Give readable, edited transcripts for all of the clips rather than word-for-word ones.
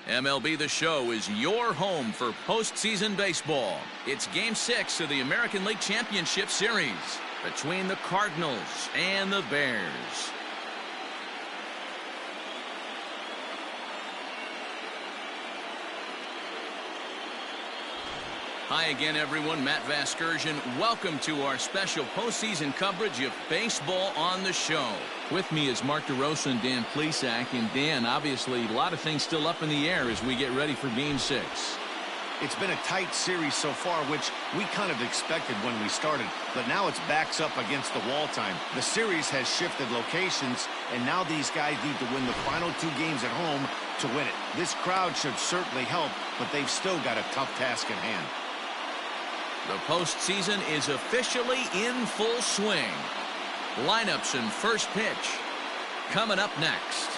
MLB The Show is your home for postseason baseball. It's Game 6 of the American League Championship Series between the Cardinals and the Bears. Hi again, everyone. Matt Vasgersian. Welcome to our special postseason coverage of Baseball on the Show. With me is Mark DeRosa and Dan Plesac. And Dan, obviously, a lot of things still up in the air as we get ready for Game 6. It's been a tight series so far, which we kind of expected when we started, but now it's backs up against the wall time. The series has shifted locations, and now these guys need to win the final 2 games at home to win it. This crowd should certainly help, but they've still got a tough task at hand. The postseason is officially in full swing. Lineups and first pitch coming up next.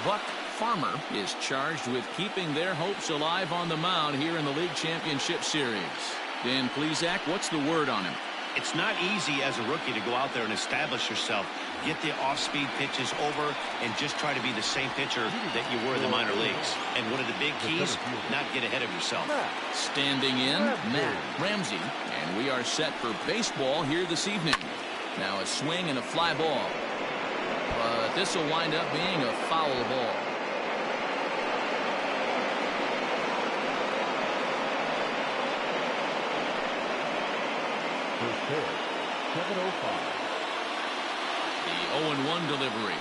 Buck Farmer is charged with keeping their hopes alive on the mound here in the League Championship Series. Dan Plesac, what's the word on him? It's not easy as a rookie to go out there and establish yourself, get the off-speed pitches over, and just try to be the same pitcher that you were in the minor leagues. And one of the big keys, not get ahead of yourself. Standing in, Matt Ramsey, and we are set for baseball here this evening. Now a swing and a fly ball. But this will wind up being a foul ball. The 0-1 delivery.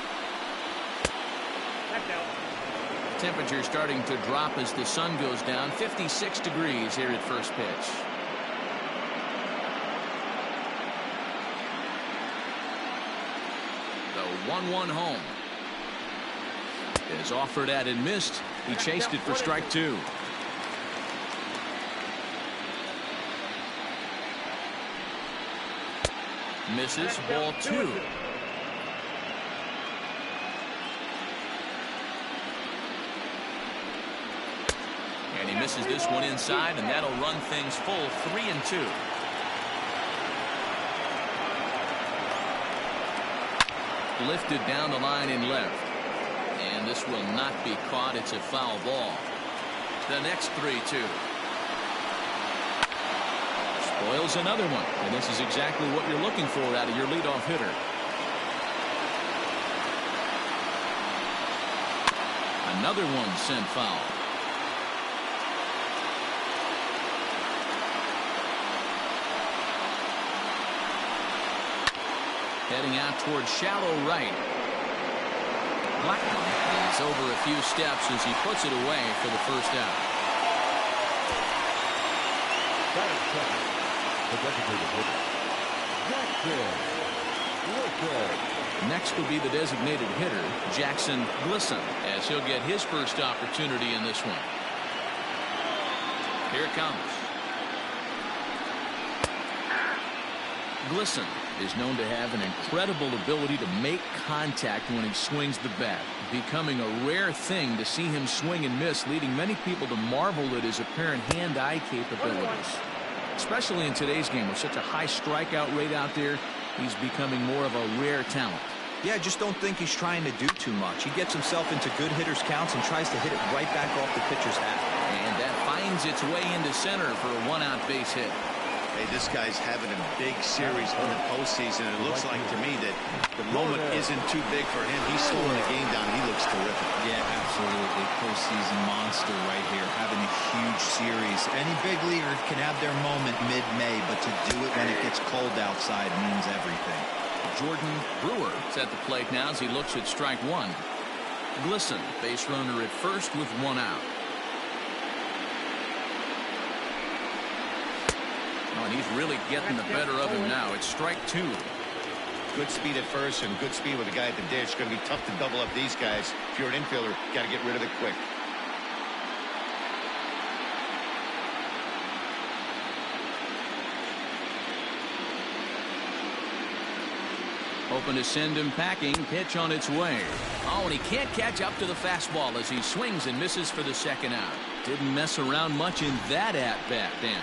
Temperature starting to drop as the sun goes down. 56 degrees here at first pitch. The 1-1 home is offered at and missed. He chased it for strike 2. Misses, ball 2. And he misses this one inside, and that'll run things full 3-2. Lifted down the line in left. And this will not be caught. It's a foul ball. The next 3-2. Spoils another one, and this is exactly what you're looking for out of your leadoff hitter. Another one sent foul. Heading out towards shallow right. Blackman is over a few steps as he puts it away for the first out. Next will be the designated hitter, Jackson Glisson, as he'll get his first opportunity in this one. Here it comes. Glisson is known to have an incredible ability to make contact when he swings the bat, becoming a rare thing to see him swing and miss, leading many people to marvel at his apparent hand-eye capabilities. Especially in today's game with such a high strikeout rate out there, he's becoming more of a rare talent. Yeah, I just don't think he's trying to do too much. He gets himself into good hitters' counts and tries to hit it right back off the pitcher's hat. And that finds its way into center for a 1-out base hit. Hey, this guy's having a big series in the postseason. It looks like to me that the moment isn't too big for him. He's slowing the game down. He looks terrific. Yeah, absolutely. Postseason monster right here, having a huge series. Any big leaguer can have their moment mid-May, but to do it when it gets cold outside means everything. Jordan Brewer is at the plate now as he looks at strike 1. Glisson, base runner at first with 1 out. Oh, and he's really getting the better of him now. It's strike 2. Good speed at first and good speed with the guy at the dish. It's going to be tough to double up these guys. If you're an infielder, got to get rid of it quick. Hoping to send him packing. Pitch on its way. Oh, and he can't catch up to the fastball as he swings and misses for the second out. Didn't mess around much in that at-bat, Dan.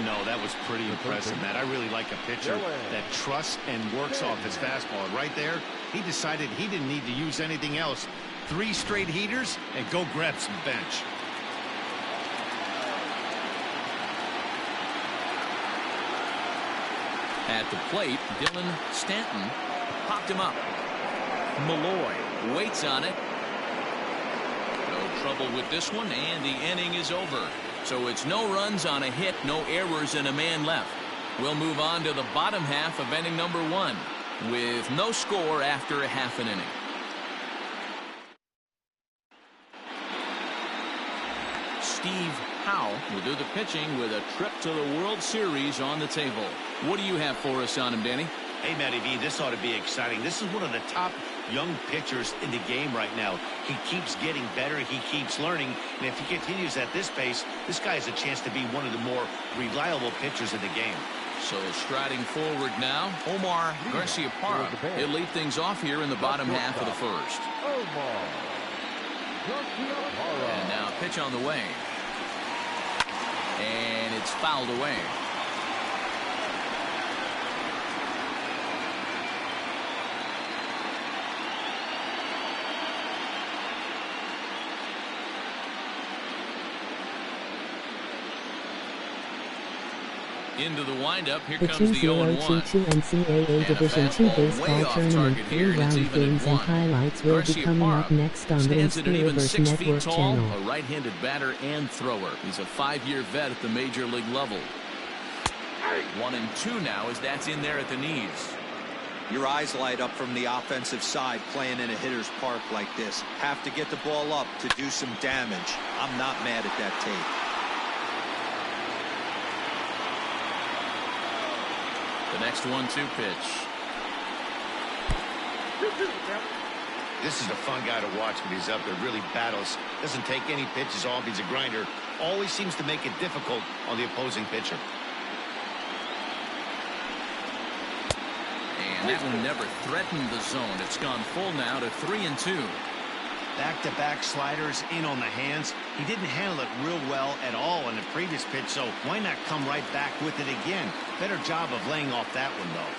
No, that was pretty impressive, Matt. I really like a pitcher that trusts and works off his fastball. And right there, he decided he didn't need to use anything else. 3 straight heaters and go grab some bench. At the plate, Dylan Stanton popped him up. Malloy waits on it. No trouble with this one, and the inning is over. So it's no runs on a hit, no errors, and a man left. We'll move on to the bottom half of inning number 1 with no score after a half an inning. Steve Howe will do the pitching with a trip to the World Series on the table. What do you have for us on him, Danny? Hey, Matty V, this ought to be exciting. This is one of the top young pitchers in the game right now. He keeps getting better. He keeps learning. And if he continues at this pace, this guy has a chance to be one of the more reliable pitchers in the game. So striding forward now, Omar Garciaparra. He'll lead things off here in the bottom half of the first. And now a pitch on the way. And it's fouled away. Into the windup. Here comes the 0-1. 2022 NCAA Division II Baseball Tournament 3-round games and highlights will be coming up next on the Ncaa Rivers Network channel. A right-handed batter and thrower. He's a 5-year vet at the major league level. 1-2 now as that's in there at the knees. Your eyes light up from the offensive side playing in a hitter's park like this. Have to get the ball up to do some damage. I'm not mad at that tape. The next 1-2 pitch. This is a fun guy to watch when he's up there. Really battles. Doesn't take any pitches off. He's a grinder. Always seems to make it difficult on the opposing pitcher. And that one never threatened the zone. It's gone full now to 3-2. Back-to-back sliders in on the hands. He didn't handle it real well at all on the previous pitch, so why not come right back with it again? Better job of laying off that one, though.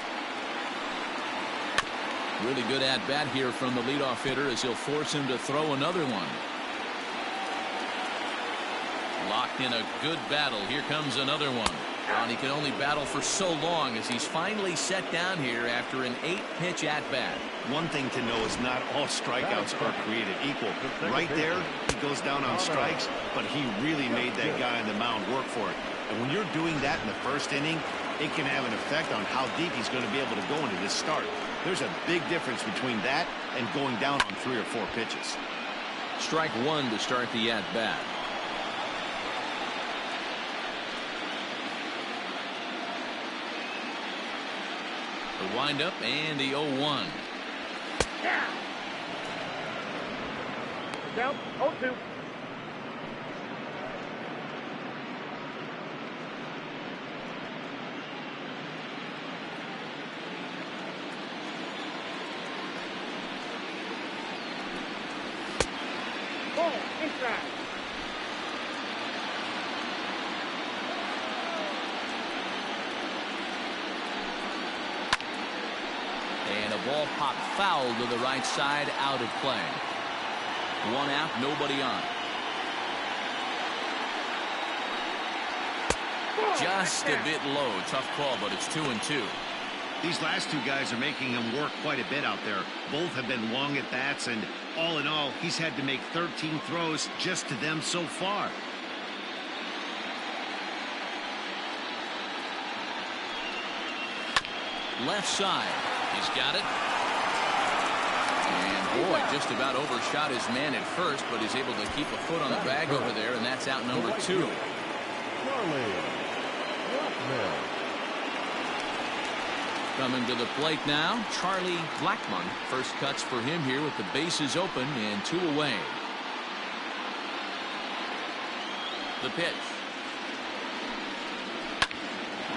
Really good at-bat here from the leadoff hitter as he'll force him to throw another one. Locked in a good battle. Here comes another one. And he can only battle for so long as he's finally set down here after an 8-pitch at-bat. One thing to know is not all strikeouts are created equal. Right there, he goes down on strikes, but he really made that guy on the mound work for it. And when you're doing that in the first inning, it can have an effect on how deep he's going to be able to go into this start. There's a big difference between that and going down on 3 or 4 pitches. Strike 1 to start the at-bat. The windup and the 0-1. Down 0-2. Ball inside. And a ball popped foul to the right side, out of play. 1 out, nobody on. Just a bit low. Tough call, but it's 2-2. These last 2 guys are making him work quite a bit out there. Both have been long at bats, and all in all, he's had to make 13 throws just to them so far. Left side. He's got it. And boy, just about overshot his man at first, but he's able to keep a foot on the bag over there, and that's out number 2. Coming to the plate now, Charlie Blackmon. First cuts for him here with the bases open and 2 away. The pitch.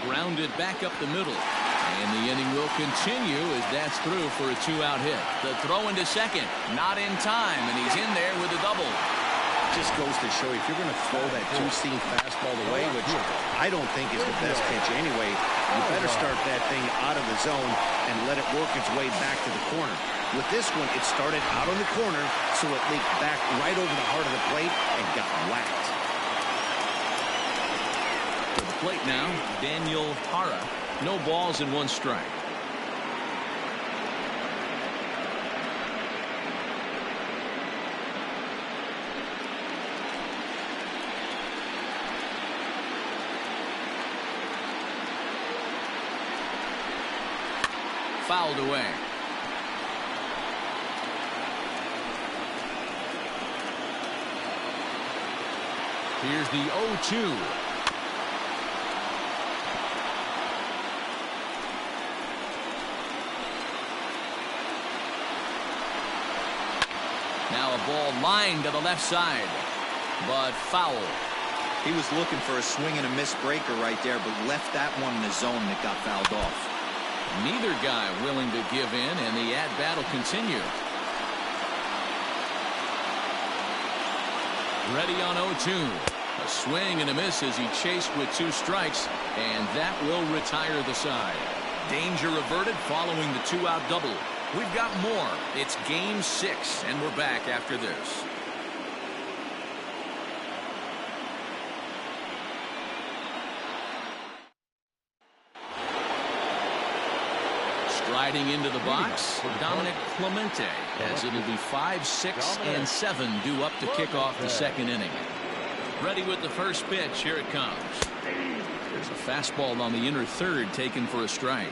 Grounded back up the middle. And the inning will continue as that's through for a 2-out hit. The throw into second. Not in time, and he's in there with a double. just goes to show you, if you're going to throw that two-seam fastball away, which I don't think is the best pitch anyway, you better start that thing out of the zone and let it work its way back to the corner. With this one, it started out on the corner, so it leaked back right over the heart of the plate and got whacked. To the plate now, Ncaa. No balls and 1 strike. Fouled away. Here's the 0-2. Now a ball lined to the left side, but foul. He was looking for a swing and a miss breaker right there, but left that one in the zone that got fouled off. Neither guy willing to give in, and the at-bat will continue. Ready on 0-2. A swing and a miss as he chased with 2 strikes, and that will retire the side. Danger averted following the 2-out double. We've got more. It's Game 6, and we're back after this. Riding into the box, Dominic Clemente, as it'll be 5, 6, and 7 due up to kick off the 2nd inning. Ready with the first pitch. Here it comes. There's a fastball on the inner third taken for a strike.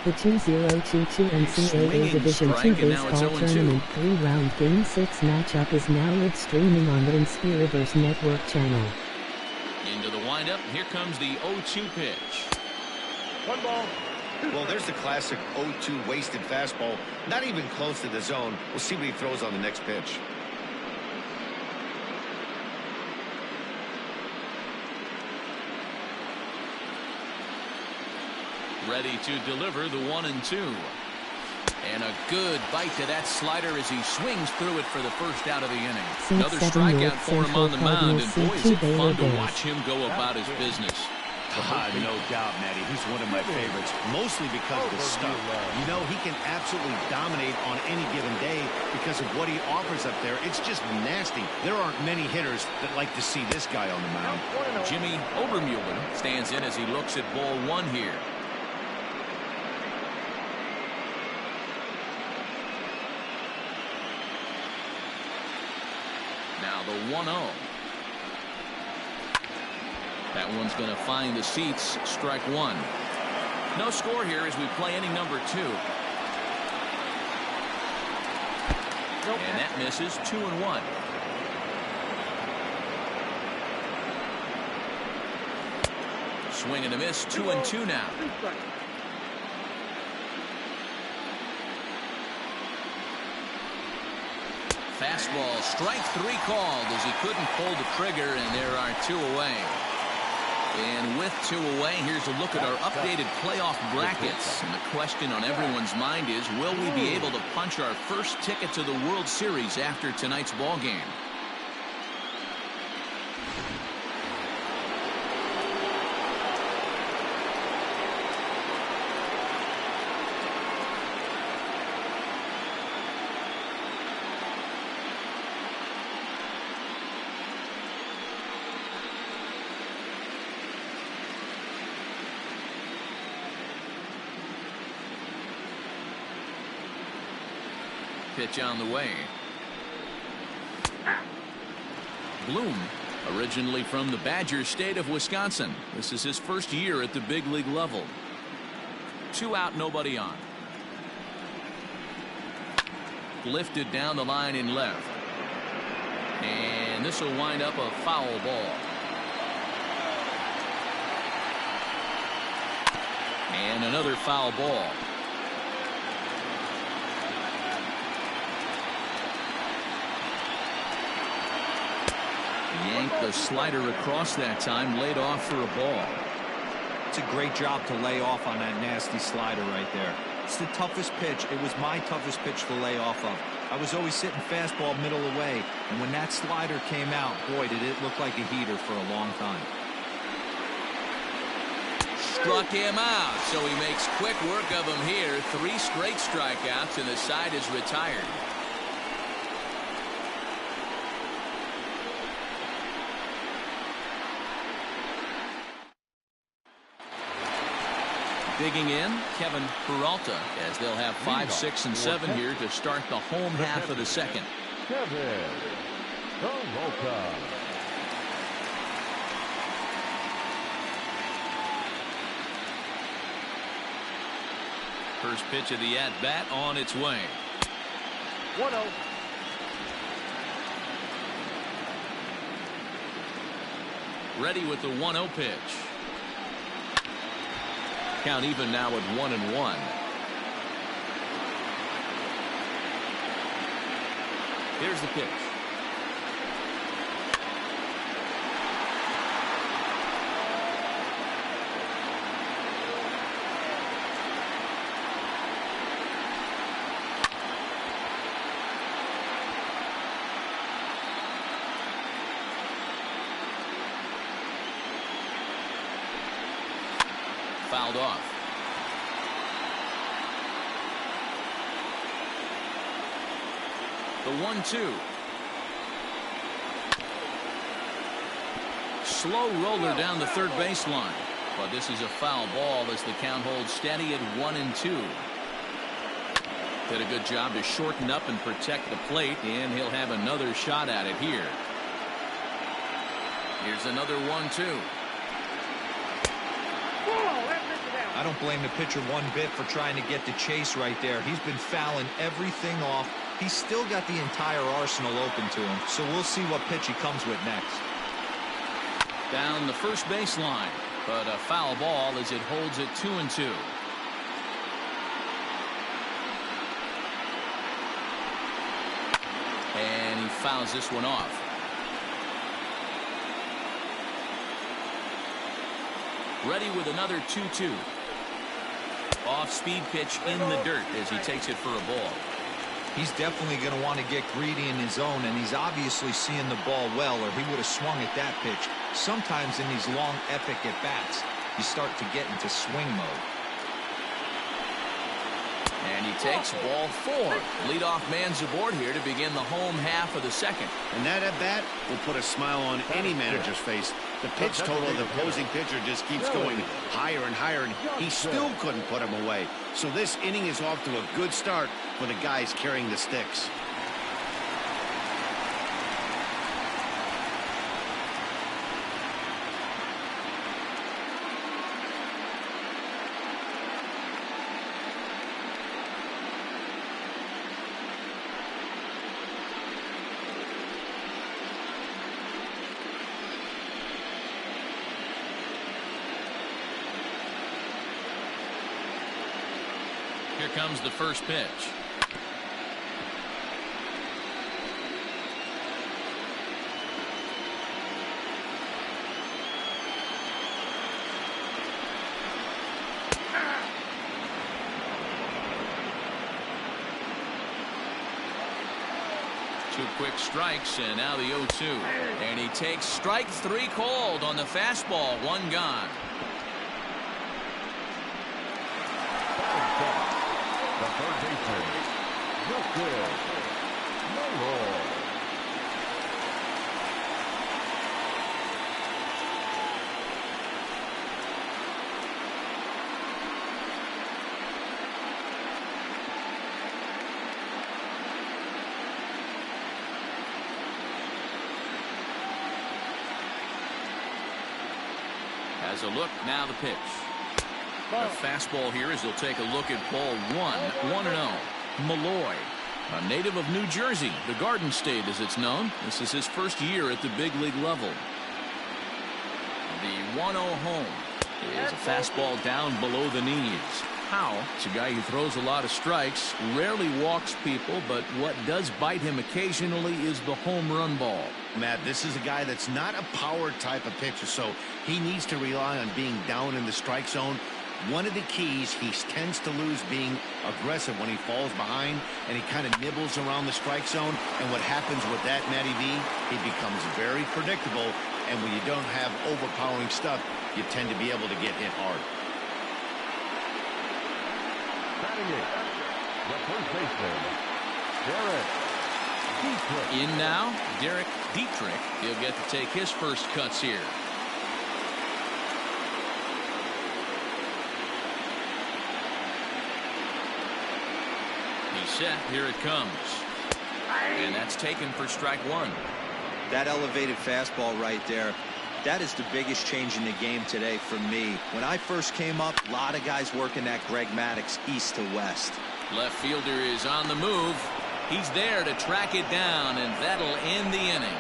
The 2022 NCAA Division II Baseball Tournament 3-round Game 6 matchup is now live streaming on the Ncaa Network channel. Into the windup. Here comes the 0-2 pitch. 1 ball. Well, there's the classic 0-2 wasted fastball. Not even close to the zone. We'll see what he throws on the next pitch. Ready to deliver the 1-2. And a good bite to that slider as he swings through it for the first out of the inning. Another strikeout for him on the mound, and boy, is it fun to watch him go about his business. No doubt, Matty. He's one of my favorites, mostly because of his stuff. You know, he can absolutely dominate on any given day because of what he offers up there. It's just nasty. There aren't many hitters that like to see this guy on the mound. Jimmy Obermuller stands in as he looks at ball 1 here. Now the 1-0. That one's going to find the seats. Strike 1. No score here as we play inning number 2. And that misses. 2-1. Swing and a miss. 2-2 now. Fastball, strike 3 called as he couldn't pull the trigger, and there are 2 away. And with 2 away, here's a look at our updated playoff brackets. And the question on everyone's mind is, will we be able to punch our first ticket to the World Series after tonight's ball game? Pitch on the way. Bloom, originally from the Badger State of Wisconsin. This is his first year at the big league level. 2 out, nobody on. Lifted down the line in left. And this will wind up a foul ball. And another foul ball. Yanked the slider across that time, laid off for a ball. It's a great job to lay off on that nasty slider right there. That's the toughest pitch. It was my toughest pitch to lay off of. I was always sitting fastball middle away, and when that slider came out, boy, did it look like a heater for a long time. Struck him out, so he makes quick work of him here. 3 straight strikeouts, and the side is retired. Digging in, Kevin Peralta, as they'll have 5, 6, and 7 here to start the home half of the second. Kevin Peralta. First pitch of the at-bat on its way. 1-0. Ready with the 1-0 pitch. Count even now at 1-1. Here's the pitch. Fouled off. The 1-2. Slow roller down the third baseline, but this is a foul ball as the count holds steady at 1-2. Did a good job to shorten up and protect the plate, and he'll have another shot at it here. Here's another 1-2. I don't blame the pitcher one bit for trying to get the chase right there. He's been fouling everything off. He's still got the entire arsenal open to him, so we'll see what pitch he comes with next. Down the first baseline, but a foul ball as it holds it 2-2. And he fouls this one off. Ready with another 2-2. Off-speed pitch in the dirt as he takes it for a ball. He's definitely going to want to get greedy in his zone, and he's obviously seeing the ball well, or he would have swung at that pitch. Sometimes in these long, epic at-bats, you start to get into swing mode. And he takes ball 4. Leadoff man's aboard here to begin the home half of the second. And that at-bat will put a smile on any manager's face. The pitch total of the opposing pitcher just keeps going higher and higher, and he still couldn't put him away. So this inning is off to a good start for the guys carrying the sticks. Here comes the first pitch. Two quick strikes, and now the 0-2. And he takes strike 3 called on the fastball. 1 gone. The third baseman, Justin Baylor. Has a look, now the pitch. A fastball here as he'll take a look at ball 1. 1-0. Malloy, a native of New Jersey, the Garden State as it's known. This is his first year at the big league level. The 1-0 home is a fastball down below the knees. Howe is a guy who throws a lot of strikes, rarely walks people, but what does bite him occasionally is the home run ball. Matt, this is a guy that's not a power type of pitcher, so he needs to rely on being down in the strike zone One of the keys, he tends to lose being aggressive when he falls behind, and he kind of nibbles around the strike zone. And what happens with that, Matty V, he becomes very predictable. And when you don't have overpowering stuff, you tend to be able to get hit hard. Batting it, the first baseman, Derek Dietrich. In now, Derek Dietrich. He'll get to take his first cuts here. He's set. Here it comes. And that's taken for strike one. That elevated fastball right there, that is the biggest change in the game today for me. When I first came up, a lot of guys working that Greg Maddux east to west. Left fielder is on the move. He's there to track it down, and that'll end the inning.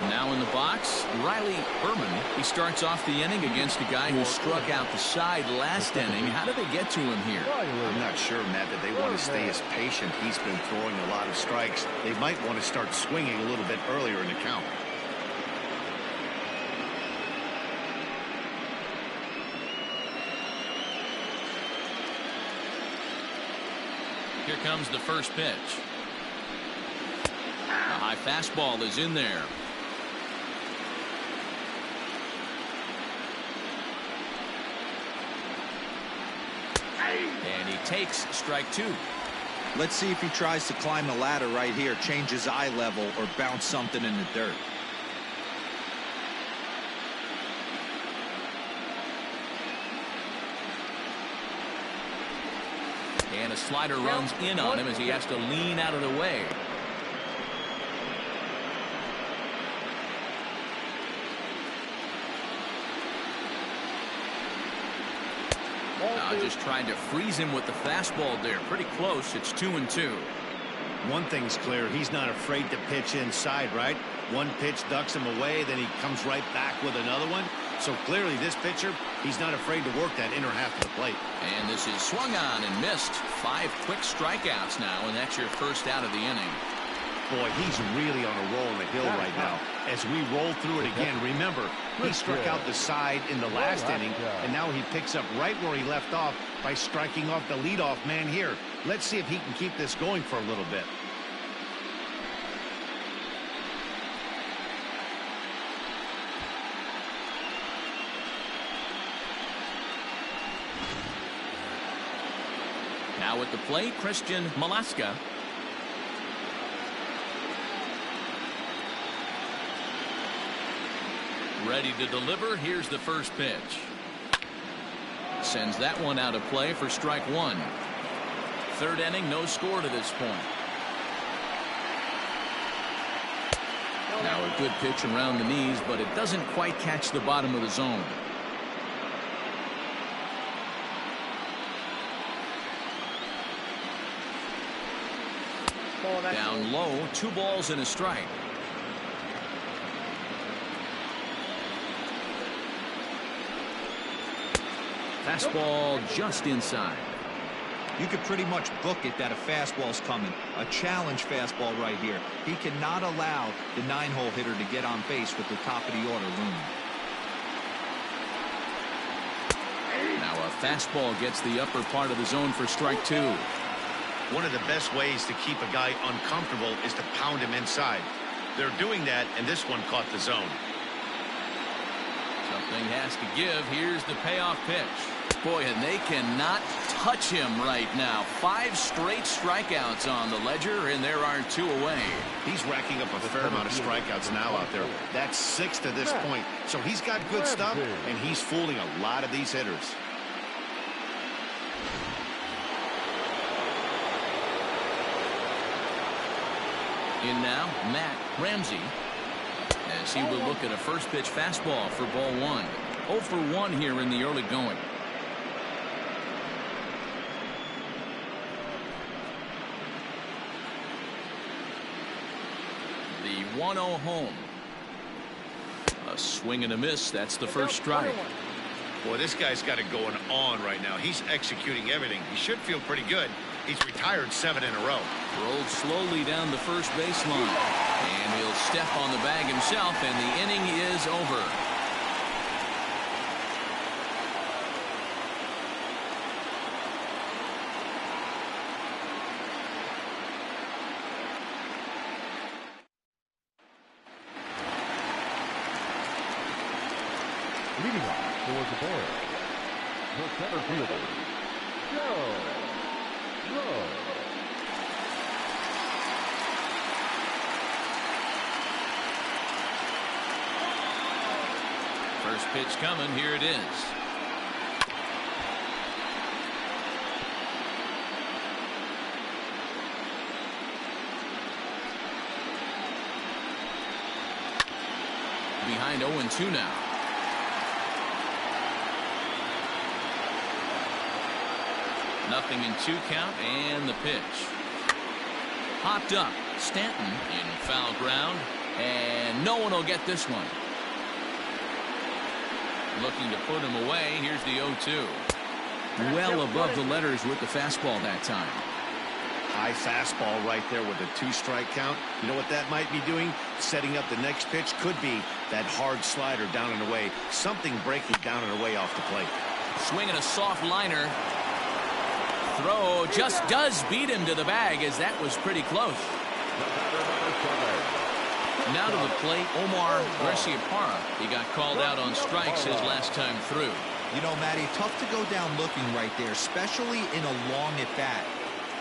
Now in the box, Riley Berman. He starts off the inning against a guy who struck out the side last inning. How did they get to him here? I'm not sure, Matt, that they want to stay as patient. He's been throwing a lot of strikes. They might want to start swinging a little bit earlier in the count. Here comes the first pitch. A high fastball is in there. And he takes strike two. Let's see if he tries to climb the ladder right here, change his eye level, or bounce something in the dirt. And a slider runs in on him as he has to lean out of the way. Now just trying to freeze him with the fastball there. Pretty close. It's 2-2. One thing's clear. He's not afraid to pitch inside, right? One pitch ducks him away, then he comes right back with another one. So clearly this pitcher, he's not afraid to work that inner half of the plate. And this is swung on and missed. 5 quick strikeouts now, and that's your first out of the inning. Boy, he's really on a roll in the hill right now. As we roll through it again, remember, he struck out the side in the last inning, and now he picks up right where he left off by striking off the leadoff man here. Let's see if he can keep this going for a little bit. Now at the plate, Christian Malaska. Ready to deliver. Here's the first pitch. Sends that one out of play for strike one. Third inning, no score to this point. Now a good pitch around the knees, but it doesn't quite catch the bottom of the zone. Down low, 2 balls and a strike. Fastball just inside. You could pretty much book it that a fastball's coming. A challenge fastball right here. He cannot allow the 9-hole hitter to get on base with the top of the order looming. Now a fastball gets the upper part of the zone for strike two. One of the best ways to keep a guy uncomfortable is to pound him inside. They're doing that, and this one caught the zone. Something has to give. Here's the payoff pitch. Boy, and they cannot touch him right now. 5 straight strikeouts on the ledger, and there are 2 away. He's racking up a fair amount of strikeouts now out there. That's 6 to this point. So he's got good stuff, and he's fooling a lot of these hitters. In now, Matt Ramsey, as he will look at a first pitch fastball for ball 1. 0 for 1 here in the early going. The 1-0 home. A swing and a miss. That's the first strike. Boy, this guy's got it going on right now. He's executing everything. He should feel pretty good. He's retired 7 in a row. Rolled slowly down the first baseline. And he'll step on the bag himself, and the inning is over. Leading off for the Bears, the center fielder, Joe. First pitch coming. Here it is. Behind 0-2 now. Nothing in 2 count, and the pitch. Popped up. Stanton in foul ground, and no one will get this one. Looking to put him away. Here's the 0-2. Well above the letters with the fastball that time. High fastball right there with a 2-strike count. You know what that might be doing? Setting up the next pitch. Could be that hard slider down and away. Something breaking down and away off the plate. Swinging a soft liner. Throw just does beat him to the bag, as that was pretty close. Now to the plate, Omar Garciaparra. He got called out on strikes his last time through. You know, Matty, tough to go down looking right there, especially in a long at-bat.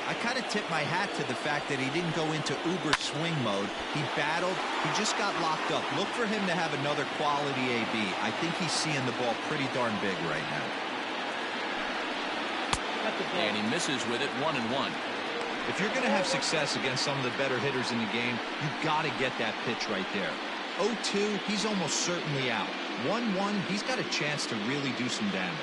I kind of tip my hat to the fact that he didn't go into uber swing mode. He battled. He just got locked up. Look for him to have another quality AB. I think he's seeing the ball pretty darn big right now. And he misses with it, 1-1. If you're going to have success against some of the better hitters in the game, you've got to get that pitch right there. 0-2, he's almost certainly out. 1-1, he's got a chance to really do some damage.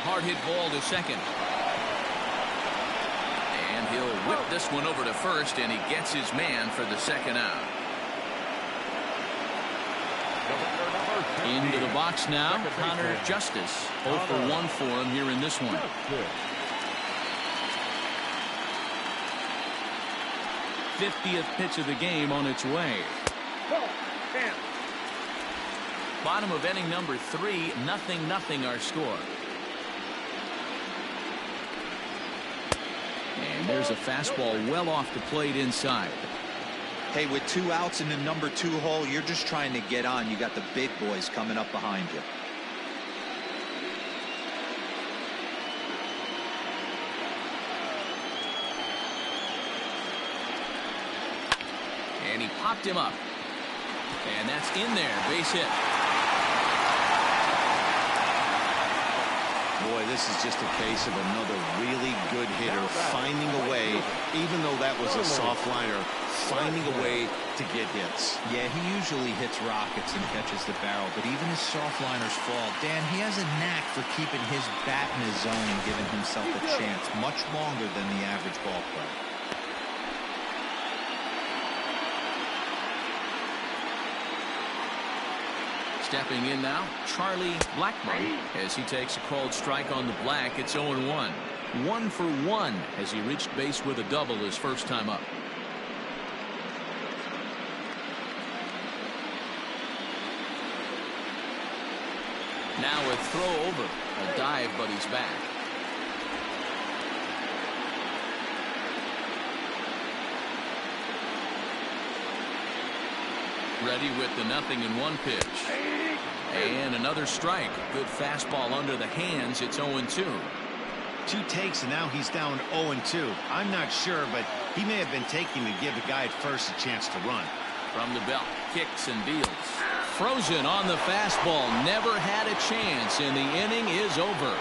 Hard hit ball to second. And he'll whip this one over to first, and he gets his man for the second out. Into the box now, Connor Justice. 0 for 1 for him here in this one. 50th pitch of the game on its way. Bottom of inning number 3, 0-0 our score. And there's a fastball well off the plate inside. Hey, with 2 outs in the number 2 hole, you're just trying to get on. You got the big boys coming up behind you. And he popped him up. And that's in there. Base hit. Boy, this is just a case of another really good hitter finding a way, even though that was a soft liner, finding a way to get hits. Yeah, he usually hits rockets and catches the barrel, but even his soft liners fall. Dan, he has a knack for keeping his bat in his zone and giving himself a chance much longer than the average ball player. Stepping in now, Charlie Blackmon, as he takes a called strike on the black. It's 0-1. 1 for 1 as he reached base with a double his first time up. Now a throw over. A dive, but he's back. Ready with the 0-1 pitch. And another strike. Good fastball under the hands. It's 0-2. 2 takes, and now he's down 0-2. I'm not sure, but he may have been taking to give the guy at first a chance to run. From the belt, kicks and deals. Frozen on the fastball. Never had a chance, and the inning is over.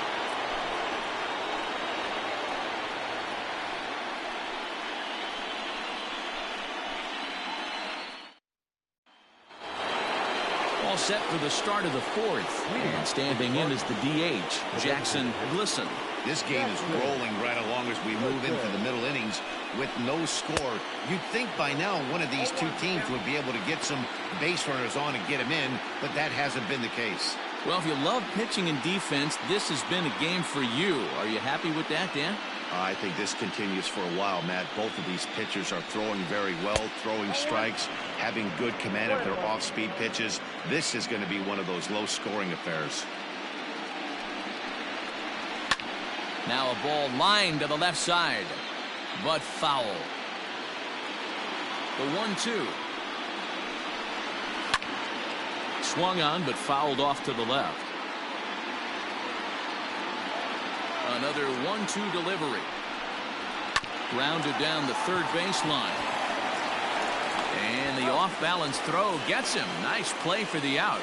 All set for the start of the 4th. And standing in is the DH, Jackson Glisson. This game is rolling right along as we move into the middle innings with no score. You'd think by now one of these two teams would be able to get some base runners on and get them in, but that hasn't been the case. Well, if you love pitching and defense, this has been a game for you. Are you happy with that, Dan? I think this continues for a while, Matt. Both of these pitchers are throwing very well, throwing strikes, having good command of their off-speed pitches. This is going to be one of those low-scoring affairs. Now a ball lined to the left side, but foul. The 1-2. Swung on, but fouled off to the left. Another 1-2 delivery. Grounded down the third baseline. And the off-balance throw gets him. Nice play for the out.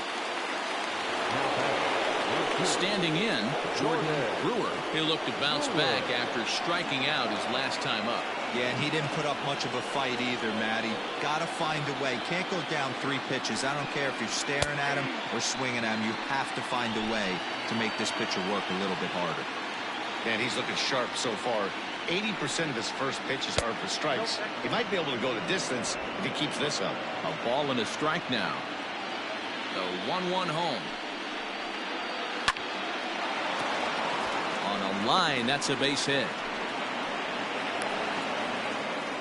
Standing in, Jordan Brewer. He'll look to bounce back after striking out his last time up. Yeah, and he didn't put up much of a fight either, Matty. Got to find a way. Can't go down 3 pitches. I don't care if you're staring at him or swinging at him. You have to find a way to make this pitcher work a little bit harder. And he's looking sharp so far. 80% of his first pitches are for strikes. He might be able to go the distance if he keeps this up. A ball and a strike now. The 1-1 home. On a line, that's a base hit.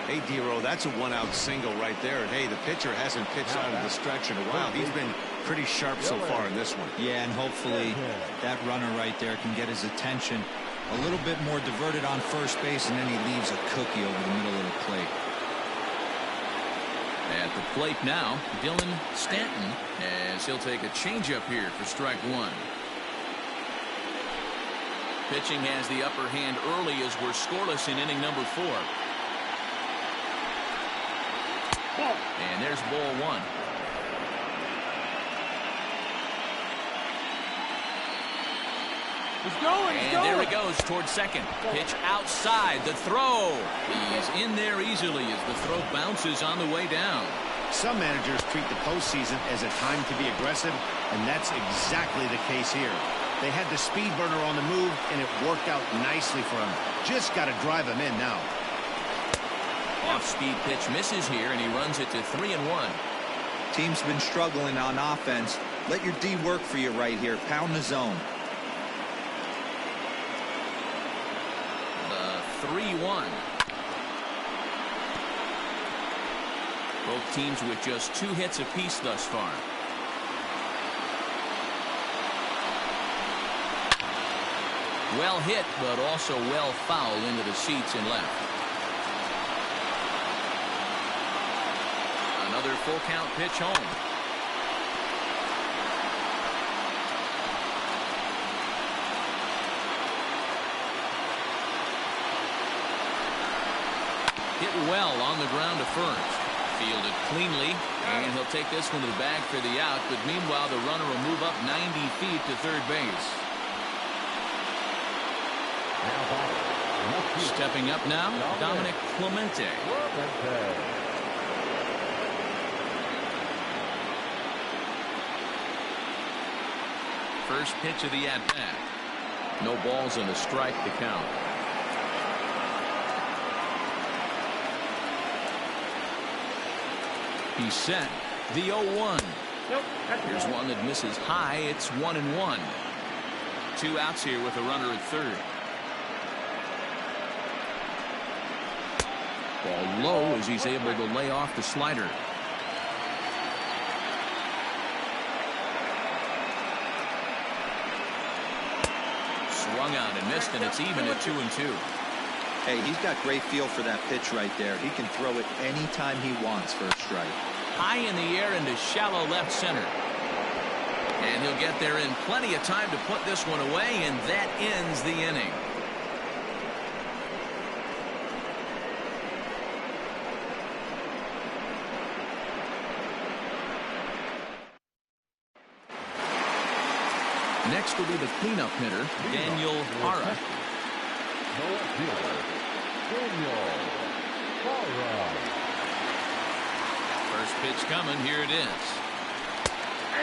Hey, D-Row, that's a 1-out single right there. And hey, the pitcher hasn't pitched out of the stretch in a while. He's been pretty sharp so far in this one. Yeah, and hopefully that runner right there can get his attention a little bit more diverted on first base, and then he leaves a cookie over the middle of the plate. At the plate now, Dylan Stanton, as he'll take a changeup here for strike 1. Pitching has the upper hand early as we're scoreless in inning number 4. And there's ball 1. And there he goes towards second. Pitch outside. The throw. He's in there easily as the throw bounces on the way down. Some managers treat the postseason as a time to be aggressive, and that's exactly the case here. They had the speed burner on the move, and it worked out nicely for him. Just got to drive him in now. Off-speed pitch misses here, and he runs it to 3-1. Team's been struggling on offense. Let your D work for you right here. Pound the zone. The 3-1. Both teams with just 2 hits apiece thus far. Well hit, but also well fouled into the seats and left. Another full count pitch home. Hit well on the ground to first. Fielded cleanly, and he'll take this one to the bag for the out, but meanwhile the runner will move up 90 feet to third base. Stepping up now, Dominic Clemente. First pitch of the at-bat. No balls and a strike to count. He's set. The 0-1. Here's one that misses high. It's 1-1. 2 outs here with a runner at third. Ball low as he's able to lay off the slider. Swung on and missed, and it's even at 2-2. Hey, he's got great feel for that pitch right there. He can throw it anytime he wants for a strike. High in the air into shallow left center. And he'll get there in plenty of time to put this one away, and that ends the inning. Next will be the cleanup hitter, Daniel Hara. First pitch coming. Here it is.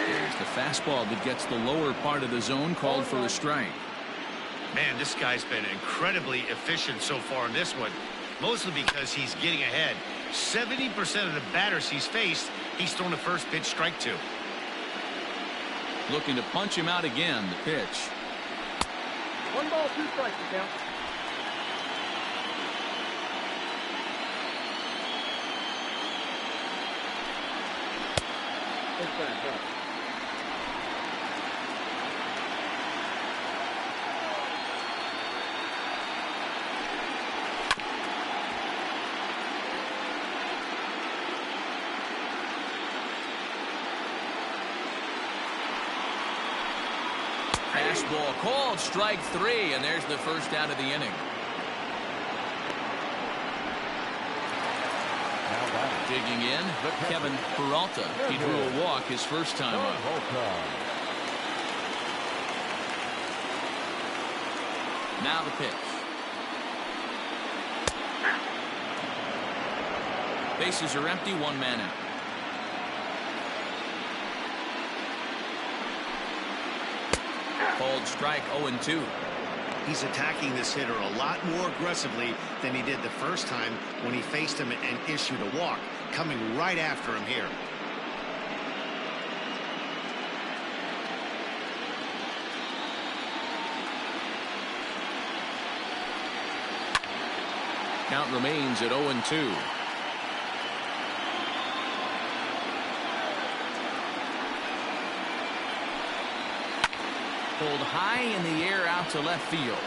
There's the fastball that gets the lower part of the zone, called for a strike. Man, this guy's been incredibly efficient so far in this one, mostly because he's getting ahead. 70% of the batters he's faced, he's thrown the first pitch strike to. Looking to punch him out again. The pitch. 1 ball, 2 strikes, you count. Fastball called, strike 3, and there's the first out of the inning. Digging in, Kevin Peralta. He drew a walk his first time up. Now the pitch. Bases are empty, 1 man out. Called strike 0-2. He's attacking this hitter a lot more aggressively than he did the first time when he faced him and issued a walk, coming right after him here. Count remains at 0-2. Pulled high in the air out to left field.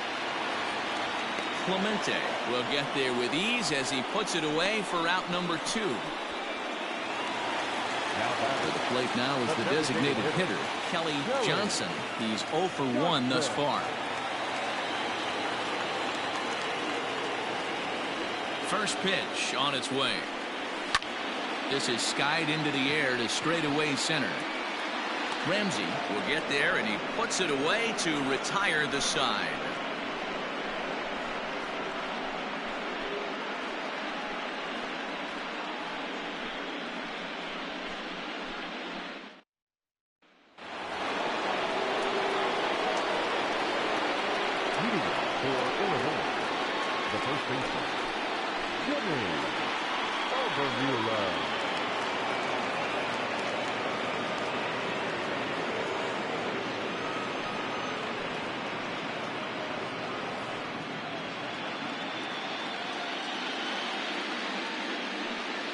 Clemente will get there with ease as he puts it away for out number 2. To the plate now is the designated hitter, Kelly Johnson. He's 0 for 1 thus far. First pitch on its way. This is skied into the air to straightaway center. Ramsey will get there, and he puts it away to retire the side. For Illinois, the first baseman, Jimmy Alvarez.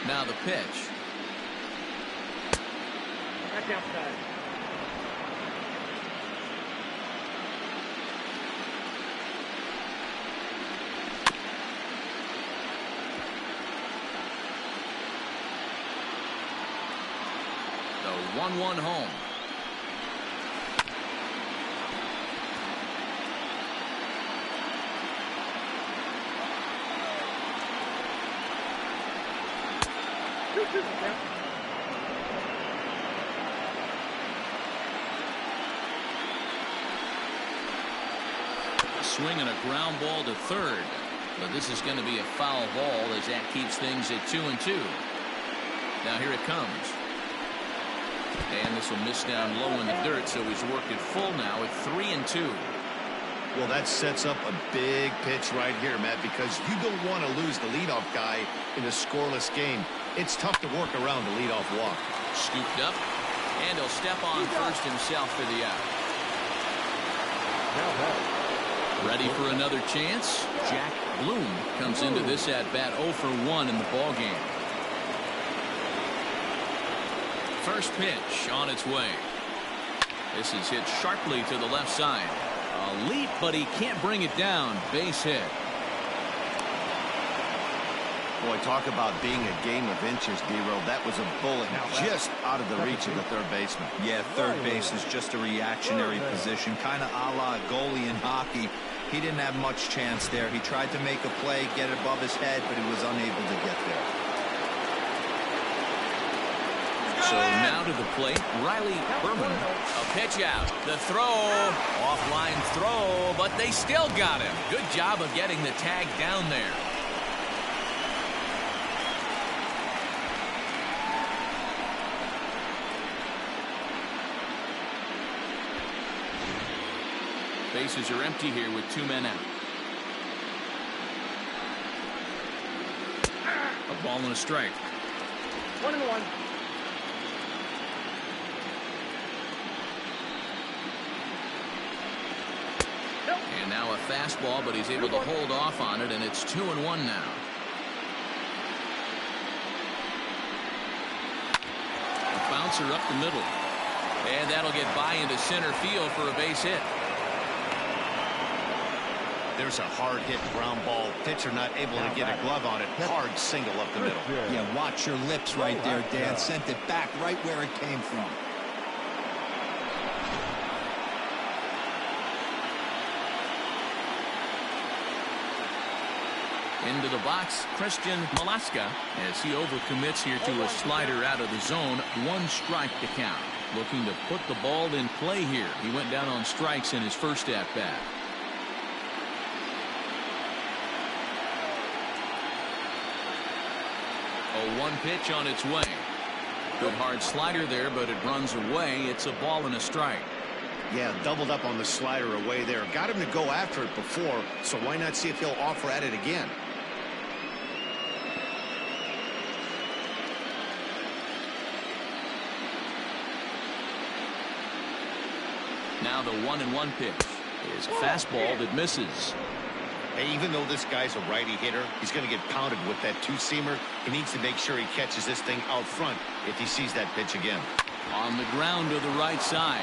Now the pitch. Back outside. The 1-1 home. Swing and a ground ball to third, but this is going to be a foul ball as that keeps things at 2-2. Now here it comes, and this will miss down low in the dirt, so he's worked it full now at 3-2. Well, that sets up a big pitch right here, Matt, because you don't want to lose the leadoff guy in a scoreless game. It's tough to work around the leadoff walk. Scooped up, and he'll step on first himself for the out. Ready for another chance? Jack Bloom comes into this at-bat 0 for 1 in the ballgame. First pitch on its way. This is hit sharply to the left side. A leap, but he can't bring it down. Base hit. Boy, talk about being a game of inches, D-Roll. That was a bullet just out of the reach of the third baseman. Yeah, third base is just a reactionary position, kind of a la goalie in hockey. He didn't have much chance there. He tried to make a play, get it above his head, but he was unable to get there. So now to the plate, Riley Berman. A pitch out. The throw. Offline throw, but they still got him. Good job of getting the tag down there. Bases are empty here with 2 men out. A ball and a strike. 1-1. And now a fastball, but he's able to hold off on it, and it's 2-1 now. A bouncer up the middle. And that'll get by into center field for a base hit. There's a hard hit ground ball. Pitcher not able to get a glove on it. Hard single up the middle. Yeah, watch your lips right there, Dan. Sent it back right where it came from. Into the box, Christian Malaska, as he overcommits here to a slider out of the zone. 1 strike to count. Looking to put the ball in play here. He went down on strikes in his first at-bat. A 1 pitch on its way. Good hard slider there, but it runs away. It's a ball and a strike. Yeah, doubled up on the slider away there. Got him to go after it before, so why not see if he'll offer at it again? Now the 1-1 pitch is a fastball that misses. Hey, even though this guy's a righty hitter, he's going to get pounded with that 2-seamer. He needs to make sure he catches this thing out front if he sees that pitch again. On the ground to the right side.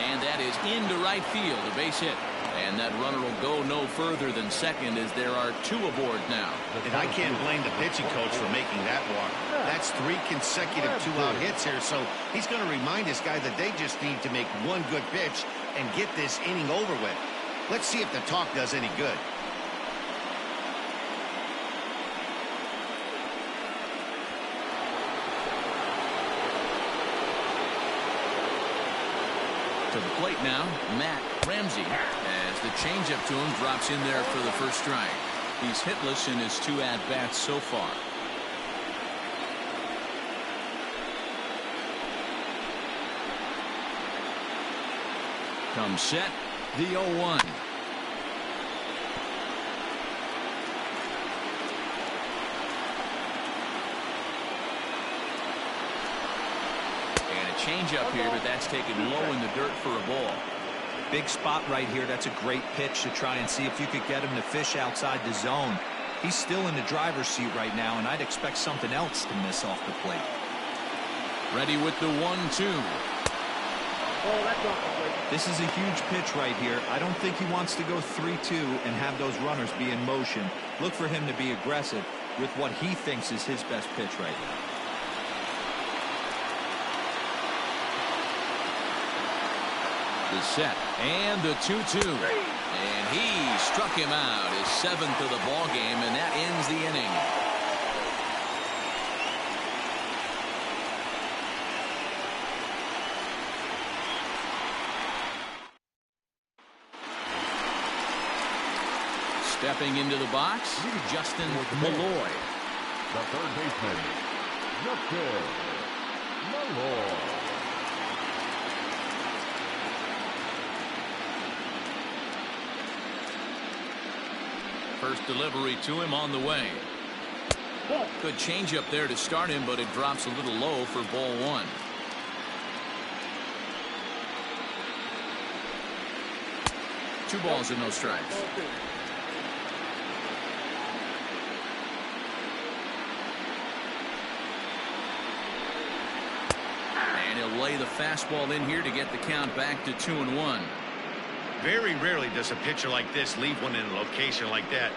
And that is into right field, a base hit. And that runner will go no further than second as there are 2 aboard now. And I can't blame the pitching coach for making that walk. That's 3 consecutive 2-out hits here, so he's going to remind this guy that they just need to make 1 good pitch and get this inning over with. Let's see if the talk does any good. To the plate now, Matt Ramsey, as the changeup to him drops in there for the first strike. He's hitless in his 2 at-bats so far. Comes set, the 0-1. Change-up here, but that's taken low in the dirt for a ball. Big spot right here. That's a great pitch to try and see if you could get him to fish outside the zone. He's still in the driver's seat right now, and I'd expect something else to miss off the plate. Ready with the 1-2. Oh, that's off the plate. This is a huge pitch right here. I don't think he wants to go 3-2 and have those runners be in motion. Look for him to be aggressive with what he thinks is his best pitch right now. The set and the 2-2, and he struck him out, his 7th of the ball game, and that ends the inning. Stepping into the box, Justin Malloy. The third baseman, Justin Malloy. First delivery to him on the way. Good changeup there to start him, but it drops a little low for ball 1. Two balls and no strikes. And he'll lay the fastball in here to get the count back to 2-1. Very rarely does a pitcher like this leave one in a location like that.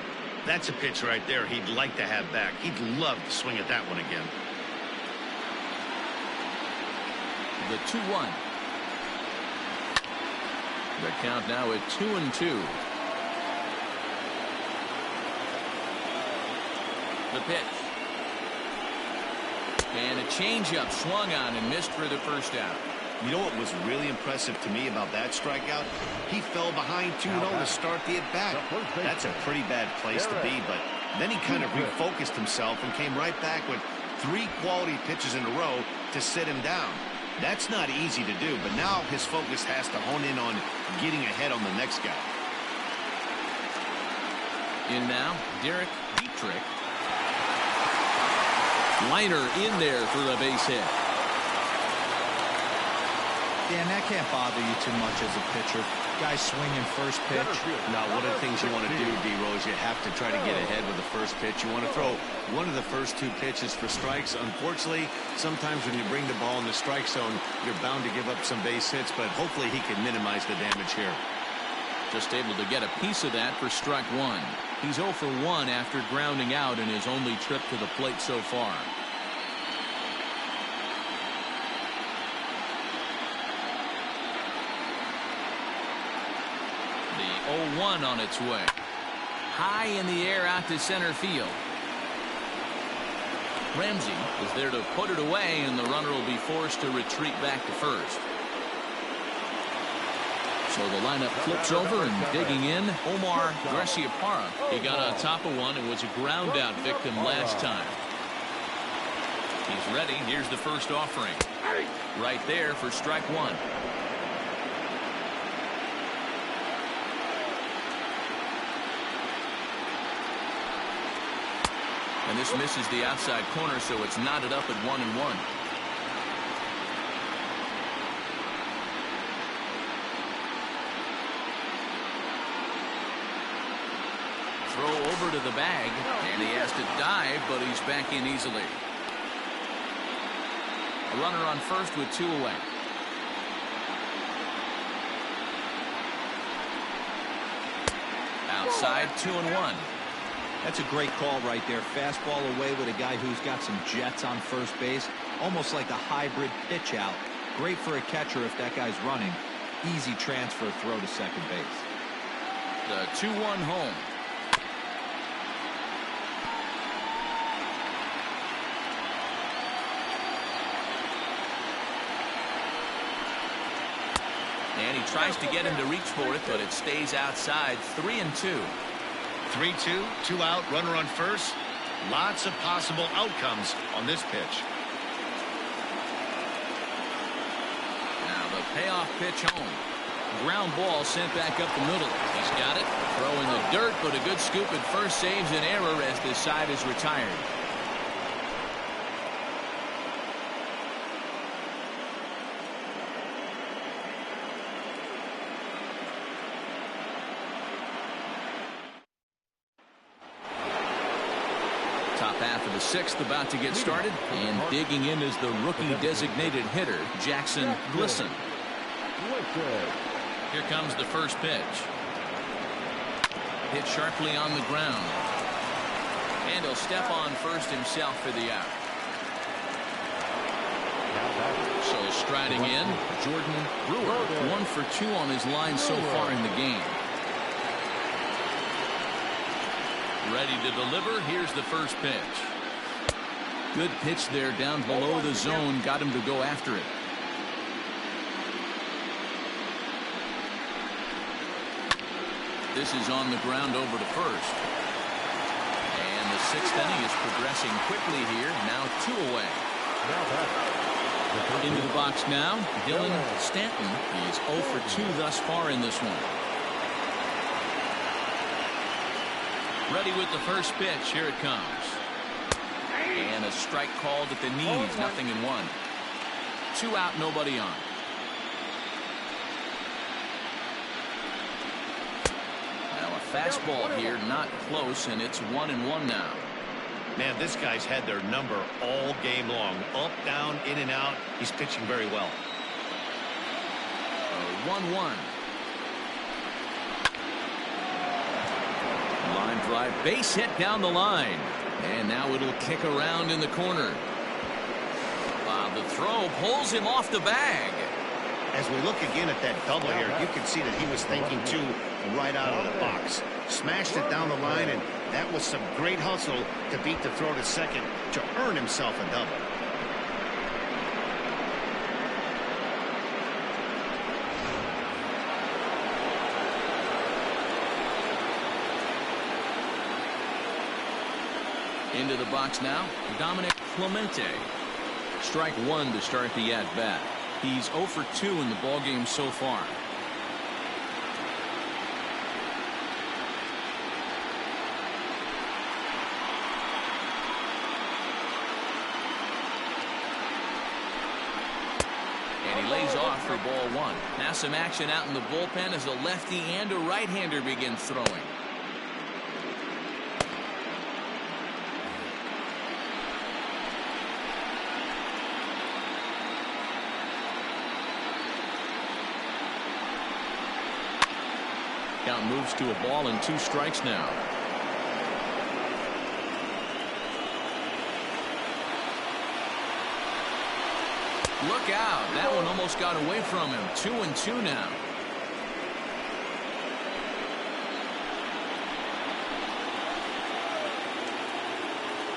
That's a pitch right there he'd like to have back. He'd love to swing at that one again. The 2-1. The count now at 2-2. The pitch. And a changeup swung on and missed for the first out. You know what was really impressive to me about that strikeout? He fell behind 2-0 to start the at-bat. That's a pretty bad place to be, but then he kind of refocused himself and came right back with 3 quality pitches in a row to sit him down. That's not easy to do, but now his focus has to hone in on getting ahead on the next guy. In now, Derek Dietrich. Liner in there for a base hit. Yeah, and that can't bother you too much as a pitcher. Guy swinging first pitch. Now, one of the things you want to do, D-Rose, you have to try to get ahead with the first pitch. You want to throw one of the first 2 pitches for strikes. Unfortunately, sometimes when you bring the ball in the strike zone, you're bound to give up some base hits, but hopefully he can minimize the damage here. Just able to get a piece of that for strike 1. He's 0 for 1 after grounding out in his only trip to the plate so far. The 0-1 on its way. High in the air out to center field. Ramsey is there to put it away, and the runner will be forced to retreat back to first. So the lineup flips over, and digging in, Omar Garciaparra. He got on top of one and was a ground out victim last time. He's ready. Here's the first offering. Right there for strike 1. And this misses the outside corner, so it's knotted up at 1-1. Throw over to the bag, and he has to dive, but he's back in easily. A runner on first with 2 away. Outside, 2-1. That's a great call right there. Fastball away with a guy who's got some jets on first base. Almost like a hybrid pitch out. Great for a catcher if that guy's running. Easy transfer throw to second base. The 2-1 home. And he tries to get him to reach for it, but it stays outside. 3-2. 3-2, 2 out, runner on first. Lots of possible outcomes on this pitch. Now the payoff pitch home. Ground ball sent back up the middle. He's got it. Throw in the dirt, but a good scoop at first saves an error as this side is retired. Top half of the 6th about to get started, and digging in is the rookie designated hitter, Jackson Glisson. Here comes the first pitch. Hit sharply on the ground. And he'll step on first himself for the out. So striding in, Jordan Brewer, 1 for 2 on his line so far in the game. Ready to deliver. Here's the first pitch. Good pitch there down below the zone. Got him to go after it. This is on the ground over to first. And the 6th inning is progressing quickly here. Now 2 away. Into the box now, Dylan Stanton. He is 0 for 2 thus far in this one. Ready with the first pitch. Here it comes. And a strike called at the knees. 0-1. 2 out, nobody on. Now a fastball here, not close, and it's 1-1 now. Man, this guy's had their number all game long. Up, down, in and out. He's pitching very well. 1-1. Line drive, base hit down the line. And now it'll kick around in the corner. Wow, the throw pulls him off the bag. As we look again at that double here, you can see that he was thinking too right out of the box. Smashed it down the line, and that was some great hustle to beat the throw to second to earn himself a double. Into the box now, Dominic Clemente. Strike 1 to start the at-bat. He's 0 for 2 in the ballgame so far. And he lays off for ball 1. Now some action out in the bullpen as a lefty and a right-hander begin throwing. Count moves to a ball and 2 strikes now. Look out. That one almost got away from him. 2-2 now.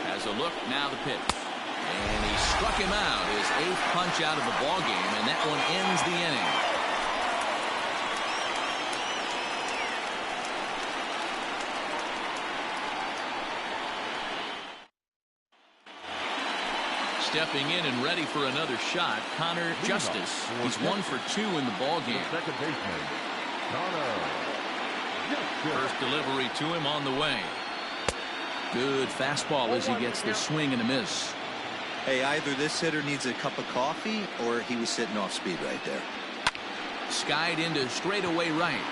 Has a look. Now the pitch. And he struck him out. His 8th punch out of the ballgame, and that one ends the inning. Stepping in and ready for another shot, Connor Justice. He's 1 for 2 in the ballgame. Second baseman, Connor Justice. First delivery to him on the way. Good fastball as he gets the swing and a miss. Hey, either this hitter needs a cup of coffee or he was sitting off speed right there. Skied into straightaway right.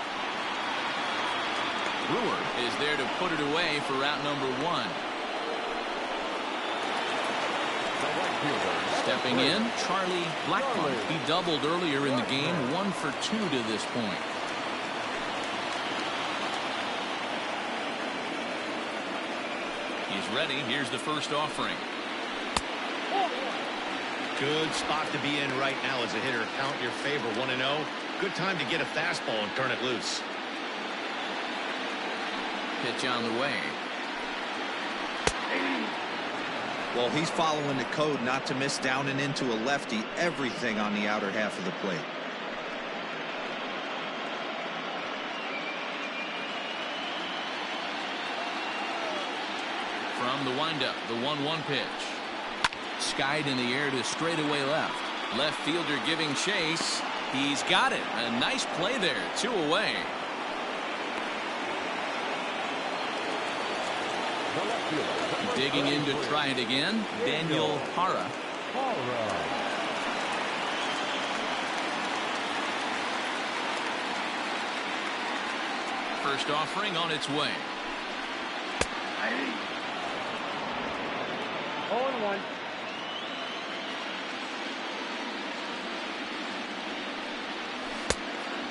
Brewer is there to put it away for route number 1. Stepping in, Charlie Blackmon. He doubled earlier in the game, 1 for 2 to this point. He's ready. Here's the first offering. Good spot to be in right now as a hitter. Count your favor, 1-0. Good time to get a fastball and turn it loose. Pitch on the way. Well, he's following the code not to miss down and into a lefty. Everything on the outer half of the plate. From the windup, the 1-1 pitch. Skied in the air to straightaway left. Left fielder giving chase. He's got it. A nice play there. 2 away. Digging in to try it again, Daniel Hara. First offering on its way. 0-1.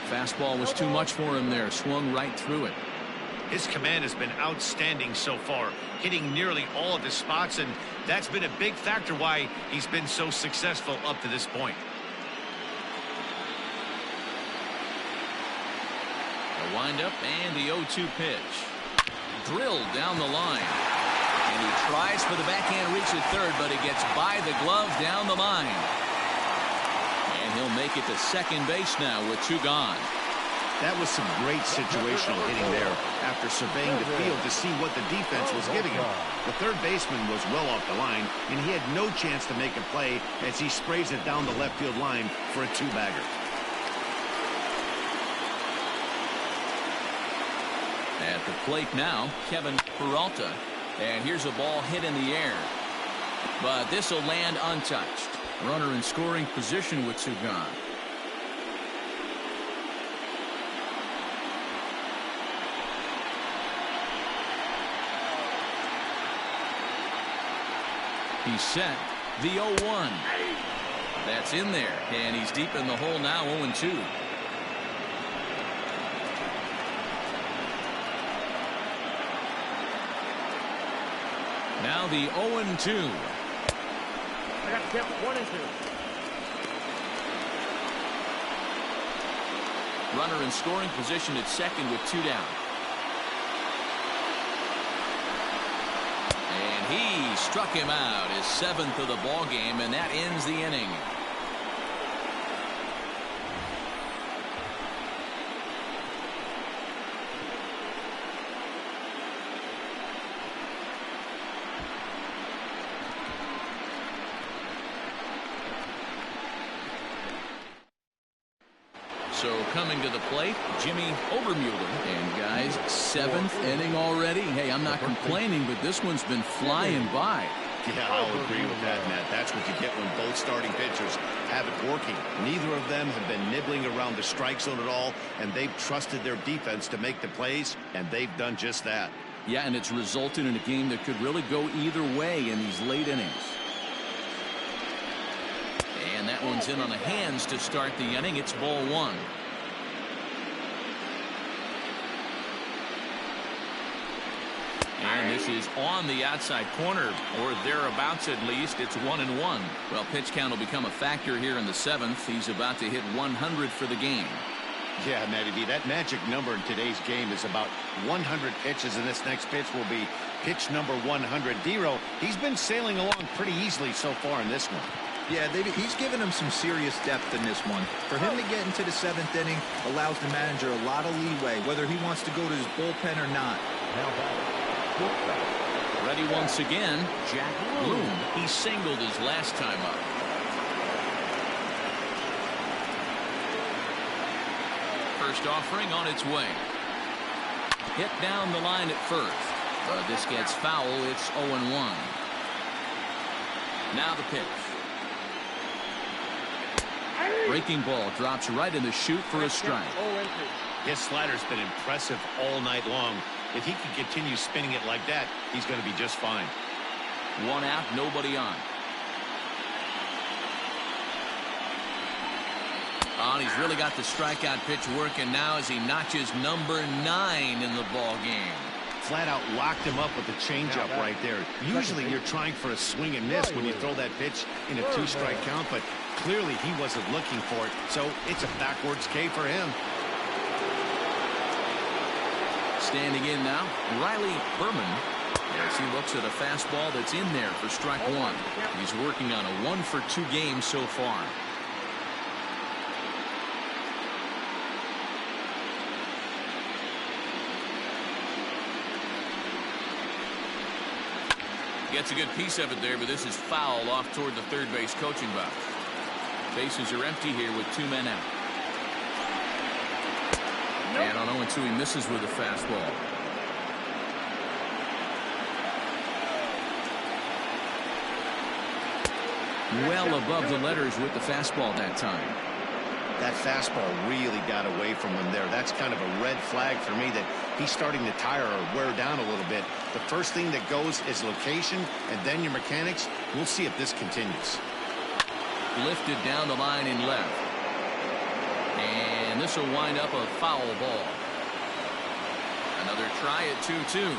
Fastball was too much for him there. Swung right through it. His command has been outstanding so far, hitting nearly all of his spots, and that's been a big factor why he's been so successful up to this point. The windup and the 0-2 pitch. Drilled down the line. And he tries for the backhand reach at third, but it gets by the glove down the line. And he'll make it to second base now with 2 gone. That was some great situational hitting there after surveying the field to see what the defense was giving him. The third baseman was well off the line, and he had no chance to make a play as he sprays it down the left field line for a 2-bagger. At the plate now, Kevin Peralta. And here's a ball hit in the air. But this will land untouched. Runner in scoring position with 2 gone. He's set. The 0-1. That's in there. And he's deep in the hole now, 0-2. Now the 0-2. I got to count 1 and 2. Runner in scoring position at second with 2 down. And he struck him out, his 7th of the ball game, and that ends the inning. So coming to the plate, Jimmy Obermuller. And guys, 7th inning already. Hey, I'm not complaining, but this one's been flying by. Yeah, I'll agree with that, Matt. That's what you get when both starting pitchers have it working. Neither of them have been nibbling around the strike zone at all, and they've trusted their defense to make the plays, and they've done just that. Yeah, and it's resulted in a game that could really go either way in these late innings. And that one's in on the hands to start the inning. It's ball 1. And this is on the outside corner, or thereabouts at least. It's 1-1. Well, pitch count will become a factor here in the 7th. He's about to hit 100 for the game. Yeah, Matty B, that magic number in today's game is about 100 pitches, and this next pitch will be pitch number 100. Dero, he's been sailing along pretty easily so far in this one. Yeah, he's given him some serious depth in this one. For him to get into the 7th inning allows the manager a lot of leeway, whether he wants to go to his bullpen or not. Ready once again, Jack Bloom. He singled his last time up. First offering on its way. Hit down the line at first. This gets foul. It's 0-1. Now the pitch. Breaking ball drops right in the chute for a strike. His slider's been impressive all night long. If he can continue spinning it like that, he's going to be just fine. 1 out, nobody on. Oh, and he's really got the strikeout pitch working now as he notches number 9 in the ball game. Flat out locked him up with the changeup right there. Usually you're trying for a swing and miss when you throw that pitch in a 2-strike count, but clearly he wasn't looking for it, so it's a backwards K for him. Standing in now, Riley Berman, as he looks at a fastball that's in there for strike 1. He's working on a 1-for-2 game so far. Gets a good piece of it there, but this is foul off toward the third base coaching box. Bases are empty here with 2 men out. And on 0-2, he misses with a fastball. Well above the letters with the fastball that time. That fastball really got away from him there. That's kind of a red flag for me that he's starting to tire or wear down a little bit. The first thing that goes is location, and then your mechanics. We'll see if this continues. Lifted down the line in left. And this will wind up a foul ball. Another try at 2-2.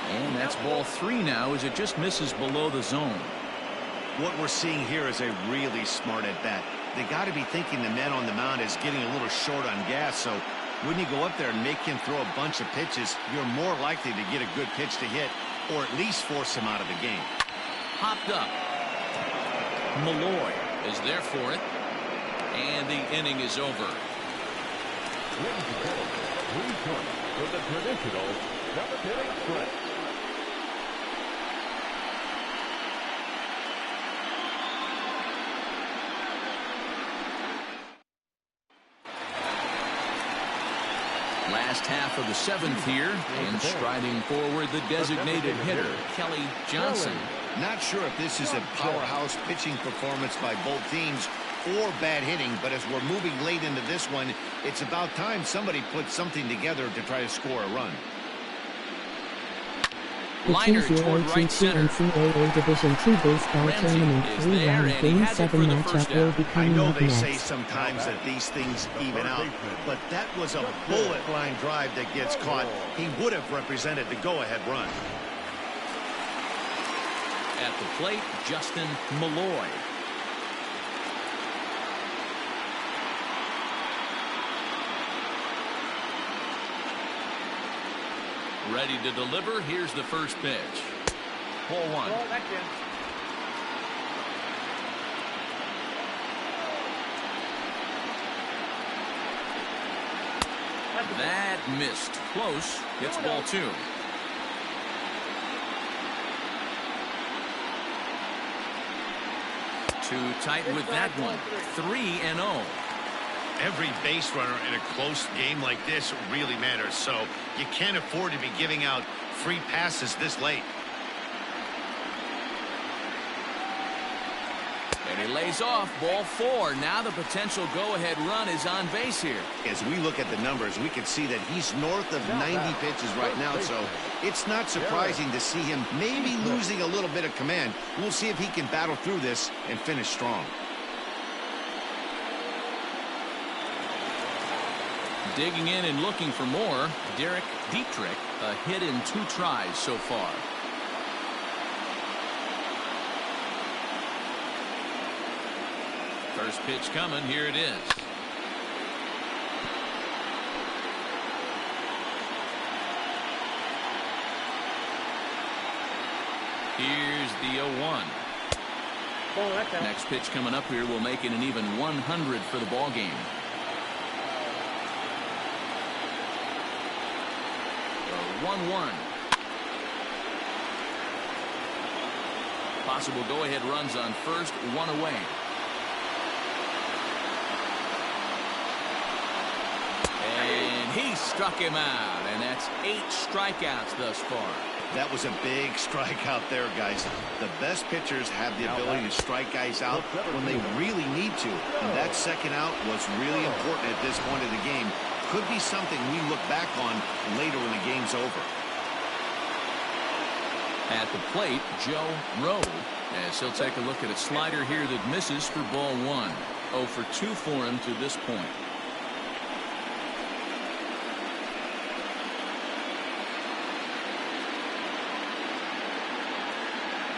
And that's ball 3 now as it just misses below the zone. What we're seeing here is a really smart at bat. They got to be thinking the man on the mound is getting a little short on gas, so when you go up there and make him throw a bunch of pitches, you're more likely to get a good pitch to hit or at least force him out of the game. Hopped up. Malloy is there for it. And the inning is over. For the traditional 7th inning stretch. Last half of the 7th here, and striding forward the designated hitter, Kelly Johnson. Not sure if this is a powerhouse pitching performance by both teams or bad hitting, but as we're moving late into this one, it's about time somebody put something together to try to score a run. The Liner toward right 2022 center. NCAA Division II baseball Ramsey tournament is 3-round there, and he Game has it 7 for the first matchup will down. be I coming know up they say next. sometimes that these things even out, but that was a bullet line drive that gets caught. He would have represented the go-ahead run. At the plate, Justin Malloy. Ready to deliver. Here's the first pitch. Ball 1. That missed. Close. It's ball 2. Too tight with that one. 3-0. Every base runner in a close game like this really matters, so you can't afford to be giving out free passes this late. And he lays off. Ball 4. Now the potential go-ahead run is on base here. As we look at the numbers, we can see that he's north of 90 pitches right now, so it's not surprising to see him maybe losing a little bit of command. We'll see if he can battle through this and finish strong. Digging in and looking for more, Derek Dietrich, a hit in 2 tries so far. First pitch coming. Here it is. Here's the 0-1. Next pitch coming up here will make it an even 100 for the ball game. 1-1. Possible go-ahead runs on first, 1 away. And he struck him out, and that's 8 strikeouts thus far. That was a big strikeout there, guys. The best pitchers have the ability to strike guys out when they really need to, and that second out was really important at this point of the game. Could be something we look back on later when the game's over. At the plate, Joe Rowe, as he'll take a look at a slider here that misses for ball 1. 0 for 2 for him to this point.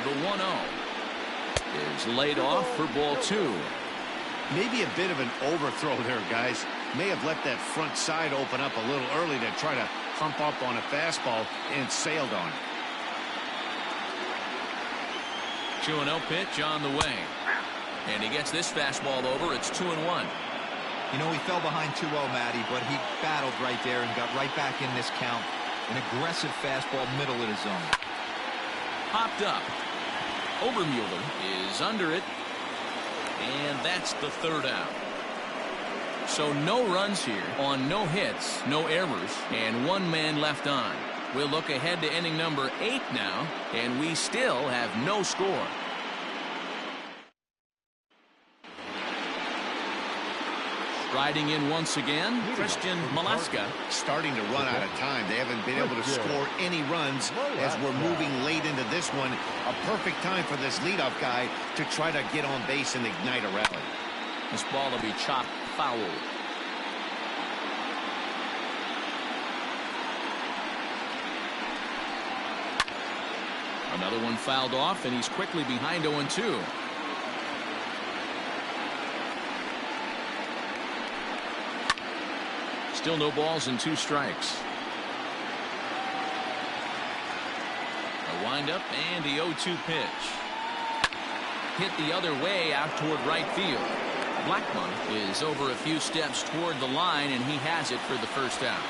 The 1-0 is laid off for ball 2. Maybe a bit of an overthrow there, guys. May have let that front side open up a little early to try to hump up on a fastball and sailed on. 2-0 pitch on the way. And he gets this fastball over. It's 2-1. You know, he fell behind 2-0, Matty, but he battled right there and got right back in this count. An aggressive fastball middle of the zone. Popped up. Obermuller is under it. And that's the 3rd out. So no runs here on no hits, no errors, and 1 man left on. We'll look ahead to inning number 8 now, and we still have no score. Striding in once again, Christian Malaska. Starting to run out of time. They haven't been able to score any runs as we're moving late into this one. A perfect time for this leadoff guy to try to get on base and ignite a rally. This ball will be chopped foul. Another one fouled off, and he's quickly behind 0-2. Still no balls and 2 strikes. A windup and the 0-2 pitch. Hit the other way out toward right field. Blackmon is over a few steps toward the line, and he has it for the 1st out.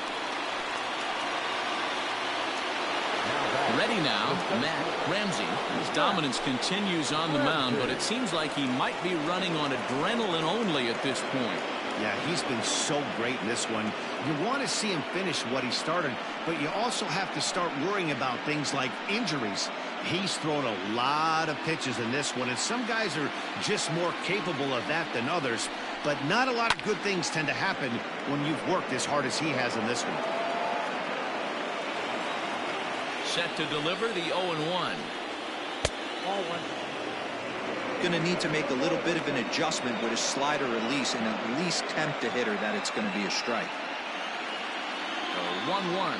Ready now, Matt Ramsey. His dominance continues on the mound, but it seems like he might be running on adrenaline only at this point. Yeah, he's been so great in this one. You want to see him finish what he started, but you also have to start worrying about things like injuries. He's thrown a lot of pitches in this one, and some guys are just more capable of that than others, but not a lot of good things tend to happen when you've worked as hard as he has in this one. Set to deliver the 0-1. Going to need to make a little bit of an adjustment with his slider release and at least tempt the hitter that it's going to be a strike. 1-1.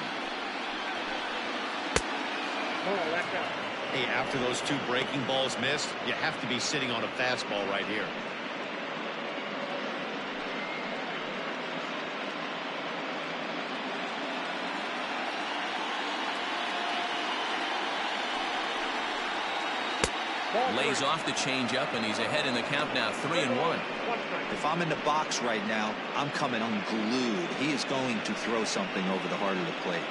Hey, after those 2 breaking balls missed, you have to be sitting on a fastball right here. Lays off the changeup, and he's ahead in the count now, 3-1. If I'm in the box right now, I'm coming unglued. He is going to throw something over the heart of the plate.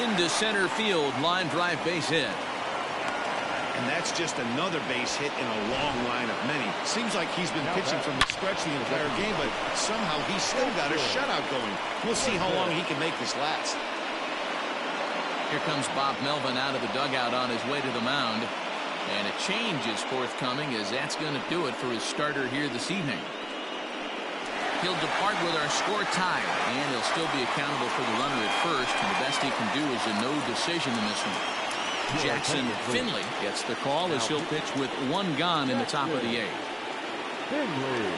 into center field. Line drive base hit. And that's just another base hit in a long line of many. Seems like he's been pitching from the stretch the entire game, but somehow he's still got a shutout going. We'll see how long he can make this last. Here comes Bob Melvin out of the dugout on his way to the mound. And a change is forthcoming, as that's going to do it for his starter here this evening. He'll depart with our score tied, and he'll still be accountable for the runner at first. And the best he can do is a no decision in this one. Jackson Finley gets the call as he'll pitch with one gone in the top of the eighth. Finley.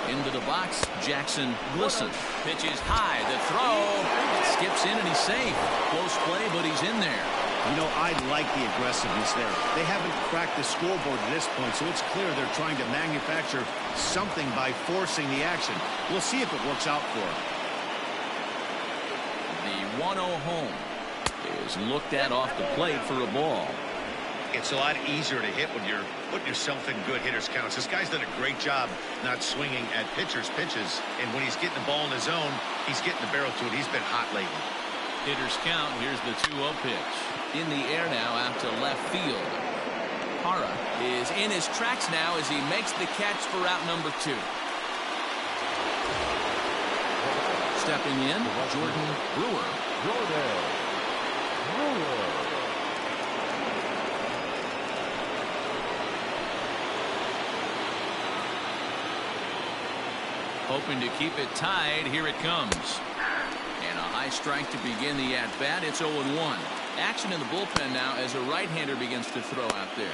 Into the box, Jackson Glisson. Pitches high, the throw. It skips in and he's safe. Close play, but he's in there. You know, I like the aggressiveness there. They haven't cracked the scoreboard at this point, so it's clear they're trying to manufacture something by forcing the action. We'll see if it works out for them. The 1-0 home is looked at off the plate for a ball. It's a lot easier to hit when you're putting yourself in good hitters' counts. This guy's done a great job not swinging at pitchers' pitches. And when he's getting the ball in his zone, he's getting the barrel to it. He's been hot lately. Hitters count. Here's the 2-0 pitch. In the air now out to left field. Hara is in his tracks now as he makes the catch for out number 2. Stepping in, Jordan Brewer. Hoping to keep it tied. Here it comes. And a high strike to begin the at-bat. It's 0-1. Action in the bullpen now as a right-hander begins to throw out there.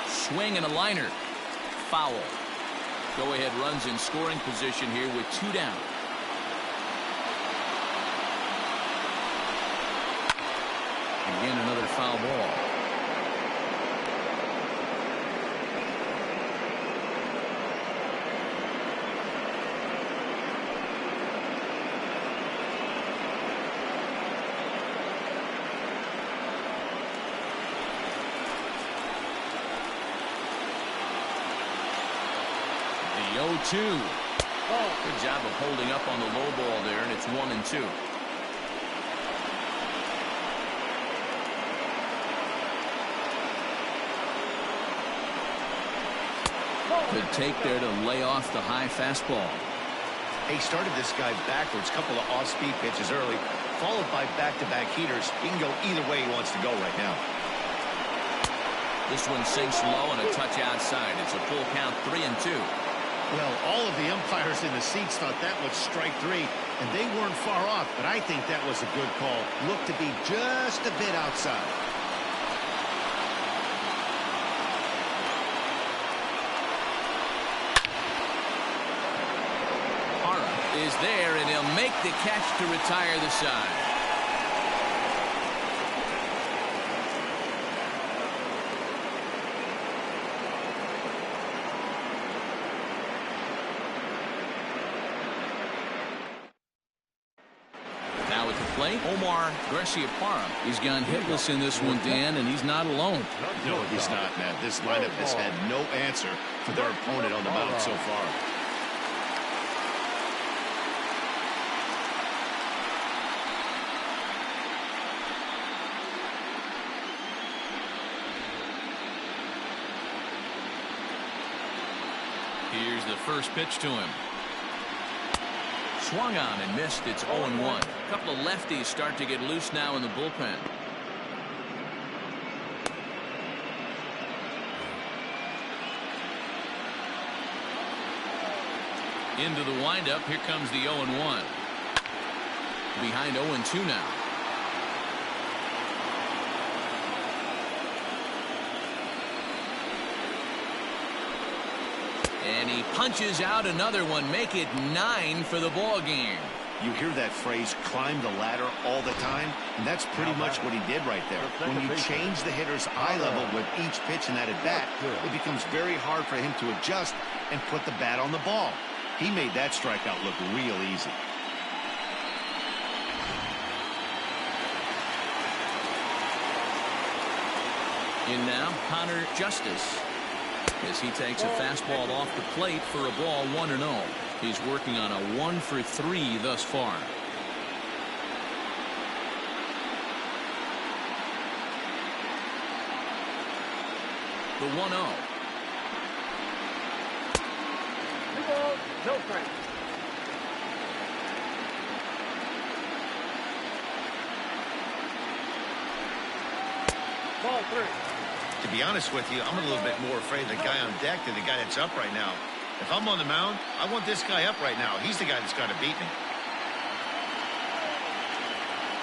Swing and a liner. Foul. Go-ahead runs in scoring position here with 2 down. Again, another foul ball. The 0-2. Good job of holding up on the low ball there, and it's 1-2. Good take there to lay off the high fastball. He started this guy backwards, couple of off-speed pitches early, followed by back-to-back heaters. He can go either way he wants to go right now. This one sinks low and a touch outside. It's a full count, 3-2. Well, all of the umpires in the seats thought that was strike 3, and they weren't far off, but I think that was a good call. Looked to be just a bit outside. Is there, and he'll make the catch to retire the side. Now at the plate, Omar Garcia-Parra. He's gone hitless in this one, Dan, and he's not alone. No, he's not, Matt. This lineup has had no answer for their opponent on the mound so far. Here's the first pitch to him. Swung on and missed. It's 0-1. A couple of lefties start to get loose now in the bullpen. Into the windup. Here comes the 0-1. Behind 0-2 now. And he punches out another one. Make it 9 for the ball game. You hear that phrase, climb the ladder, all the time, and that's pretty much what he did right there. When you change the hitter's eye level with each pitch in that at-bat, it becomes very hard for him to adjust and put the bat on the ball. He made that strikeout look real easy. In now, Connor Justice, as he takes a fastball off the plate for a ball 1-0. He's working on a 1-for-3 thus far. The 1-0. No strike. Ball 3. To be honest with you, I'm a little bit more afraid of the guy on deck than the guy that's up right now. If I'm on the mound, I want this guy up right now. He's the guy that's got to beat me.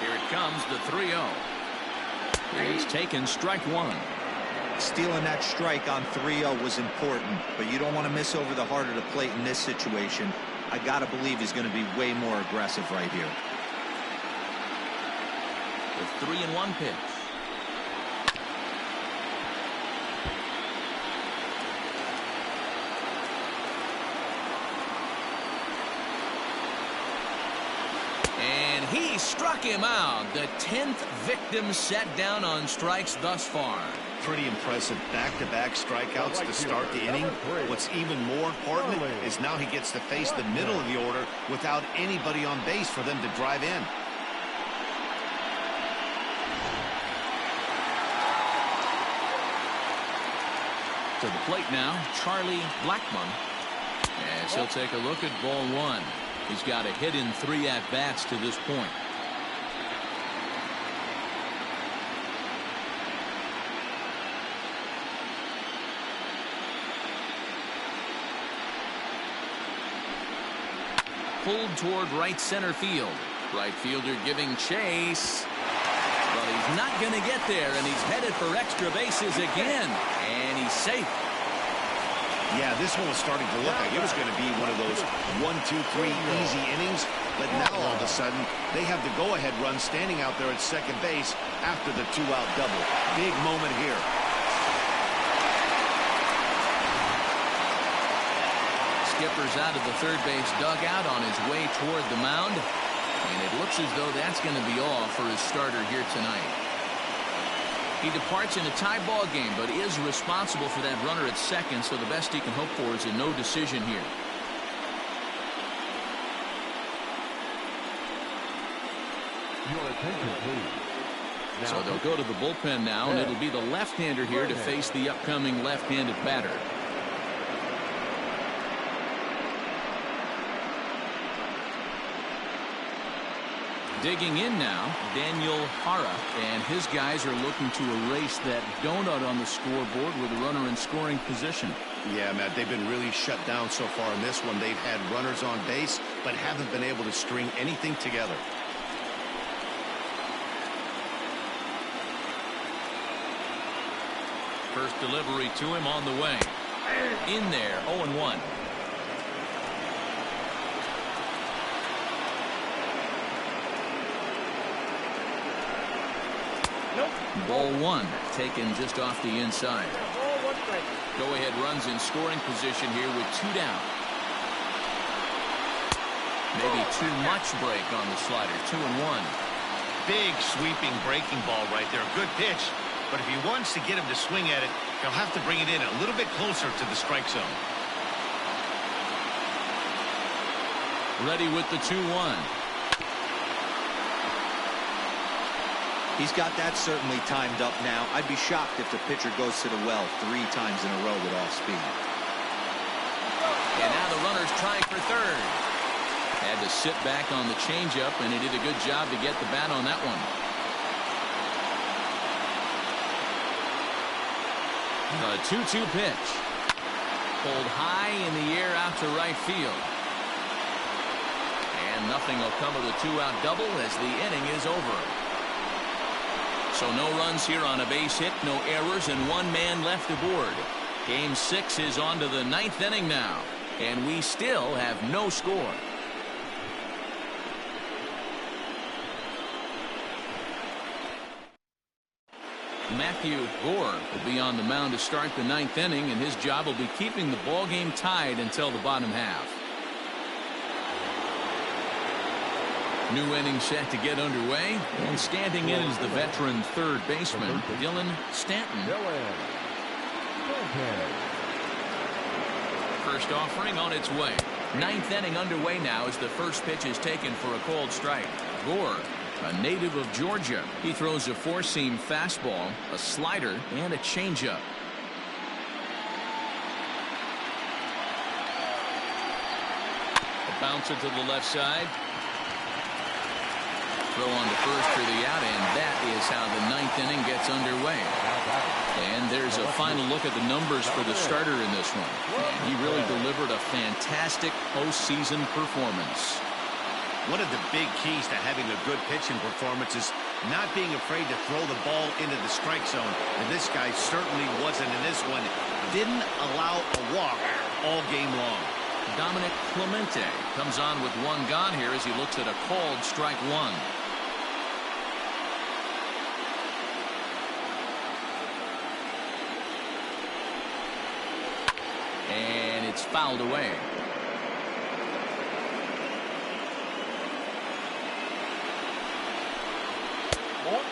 Here it comes, the 3-0. He's taken strike one. Stealing that strike on 3-0 was important, but you don't want to miss over the heart of the plate in this situation. I got to believe he's going to be way more aggressive right here. The 3-1 pitch. And he struck him out. The 10th victim set down on strikes thus far. Pretty impressive back-to-back strikeouts to start the inning. What's even more important is now he gets to face the middle of the order without anybody on base for them to drive in. To the plate now, Charlie Blackmon. As he'll take a look at ball one. He's got a hit in 3 at-bats to this point. Pulled toward right center field. Right fielder giving chase. But he's not going to get there, and he's headed for extra bases again. And he's safe. Yeah, this one was starting to look like it was going to be one of those 1, 2, 3 easy innings. But now all of a sudden, they have the go-ahead run standing out there at second base after the 2-out double. Big moment here. Skipper's out of the third base dugout on his way toward the mound. And it looks as though that's going to be all for his starter here tonight. He departs in a tie ball game, but is responsible for that runner at second, so the best he can hope for is a no decision here. Your attention, please. So they'll go to the bullpen now, and it'll be the left-hander here to face the upcoming left-handed batter. Digging in now, Daniel Hara, and his guys are looking to erase that donut on the scoreboard with a runner in scoring position. Yeah, Matt, they've been really shut down so far in this one. They've had runners on base, but haven't been able to string anything together. First delivery to him on the way. In there, 0-1. Ball one, taken just off the inside. Go-ahead runs in scoring position here with 2 down. Maybe too much break on the slider, 2-1. Big sweeping breaking ball right there. Good pitch. But if he wants to get him to swing at it, he'll have to bring it in a little bit closer to the strike zone. Ready with the 2-1. He's got that certainly timed up now. I'd be shocked if the pitcher goes to the well 3 times in a row with off speed. And now the runner's trying for third. Had to sit back on the changeup, and he did a good job to get the bat on that one. A 2-2 pitch. Pulled high in the air out to right field. And nothing will come of the 2-out double as the inning is over. So no runs here on a base hit, no errors, and 1 man left aboard. Game 6 is on to the 9th inning now, and we still have no score. Matthew Gore will be on the mound to start the 9th inning, and his job will be keeping the ball game tied until the bottom half. New inning set to get underway, and standing in is the veteran third baseman, Dylan Stanton. First offering on its way. 9th inning underway now as the first pitch is taken for a called strike. Gore, a native of Georgia. He throws a four-seam fastball, a slider, and a changeup. A bouncer to the left side. Throw on to first for the out, and that is how the 9th inning gets underway. And there's a final look at the numbers for the starter in this one. And he really delivered a fantastic postseason performance. One of the big keys to having a good pitching performance is not being afraid to throw the ball into the strike zone. And this guy certainly wasn't in this one. Didn't allow a walk all game long. Dominic Clemente comes on with one gone here as he looks at a called strike one. And it's fouled away.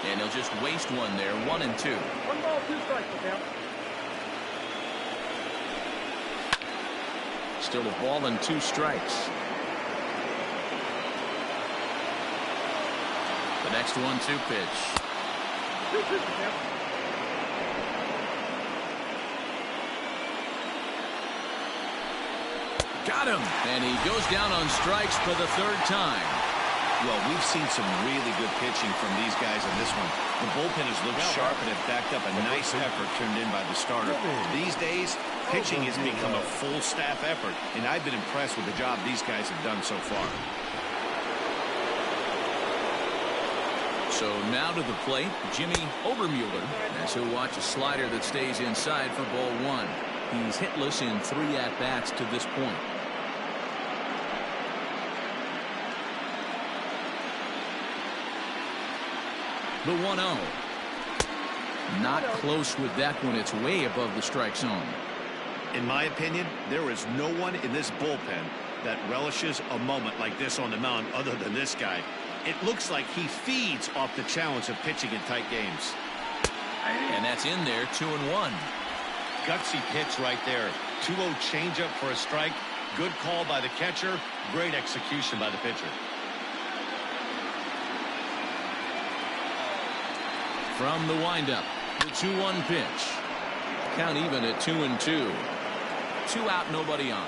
And he'll just waste one there. 1-2. 1 ball, 2 strikes, count. Still a ball and 2 strikes. The next 1-2 pitch. 2-2, count. Got him. And he goes down on strikes for the 3rd time. Well, we've seen some really good pitching from these guys in this one. The bullpen has looked sharp and have backed up a nice effort turned in by the starter. These days, pitching has become a full staff effort, and I've been impressed with the job these guys have done so far. So now to the plate, Jimmy Obermuller, as he'll watch a slider that stays inside for ball 1. He's hitless in 3 at-bats to this point. The 1-0. Not close with that one. It's way above the strike zone. In my opinion, there is no one in this bullpen that relishes a moment like this on the mound other than this guy. It looks like he feeds off the challenge of pitching in tight games. And that's in there, 2-1. Gutsy pitch right there. 2-0 changeup for a strike. Good call by the catcher. Great execution by the pitcher. From the windup, the 2-1 pitch. Count even at 2-2. 2 out, nobody on.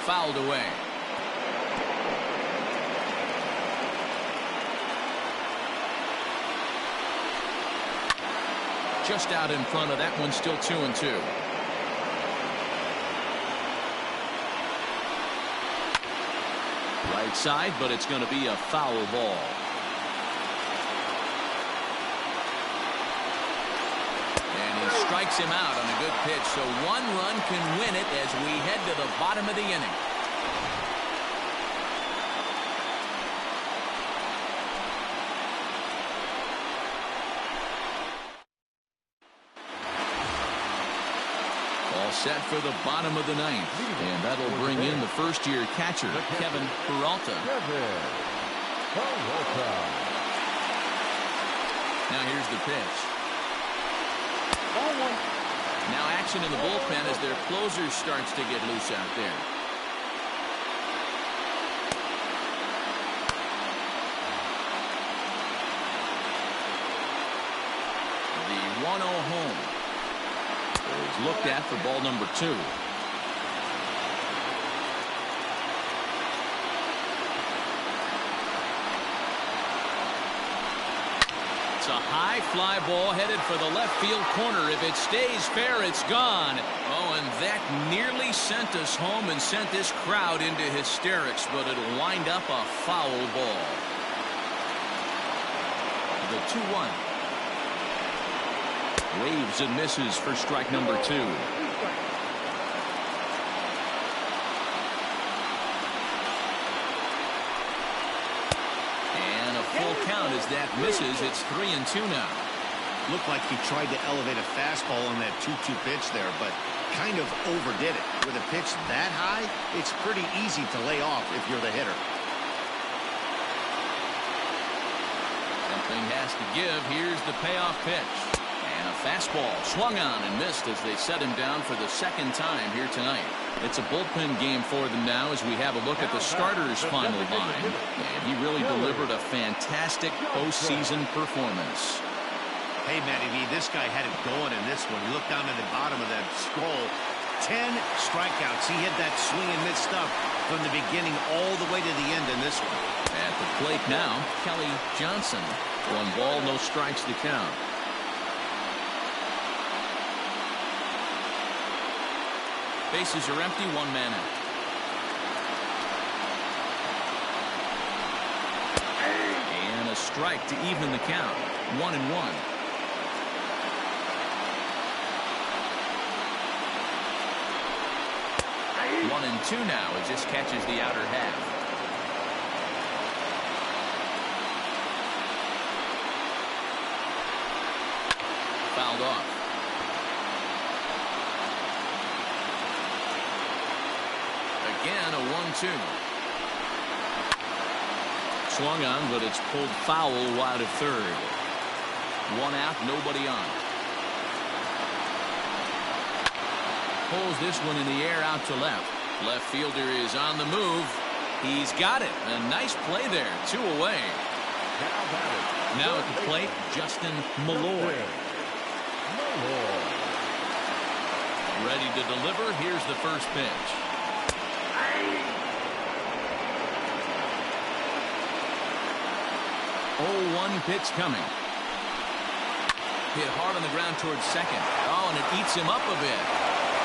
Fouled away. Just out in front of that one, still 2-2. Right side, but it's going to be a foul ball. Strikes him out on a good pitch, so 1 run can win it as we head to the bottom of the inning. All set for the bottom of the 9th, and that'll bring in the first-year catcher, Kevin Peralta. Now here's the pitch. Now action in the bullpen as their closer starts to get loose out there. The 1-0 home is looked at for ball number 2. It's a high fly ball headed for the left field corner. If it stays fair, it's gone. Oh, and that nearly sent us home and sent this crowd into hysterics, but it'll wind up a foul ball. The 2-1. Waves and misses for strike number 2. full count as that misses. It's 3-2 now. Looked like he tried to elevate a fastball on that 2-2 pitch there, but kind of overdid it. With a pitch that high, it's pretty easy to lay off if you're the hitter. Something has to give. Here's the payoff pitch. And a fastball swung on and missed as they set him down for the second time here tonight. It's a bullpen game for them now as we have a look at the starters' final line. And he really delivered a fantastic postseason performance. Hey, Matty V, this guy had it going in this one. You look down at the bottom of that scroll. 10 strikeouts. He hit that swing and miss stuff from the beginning all the way to the end in this one. At the plate now, Kelly Johnson. 1 ball, no strikes to count. Bases are empty, 1 man out. And a strike to even the count. 1-1. 1-2 now. It just catches the outer half. Fouled off. Again, a 1-2. Swung on, but it's pulled foul wide of third. 1 out, nobody on. Pulls this one in the air out to left. Left fielder is on the move. He's got it. A nice play there. 2 away. Now at the plate, Justin Malloy. Ready to deliver. Here's the first pitch. 0-1 pitch coming. Hit hard on the ground towards second. Oh, and it eats him up a bit.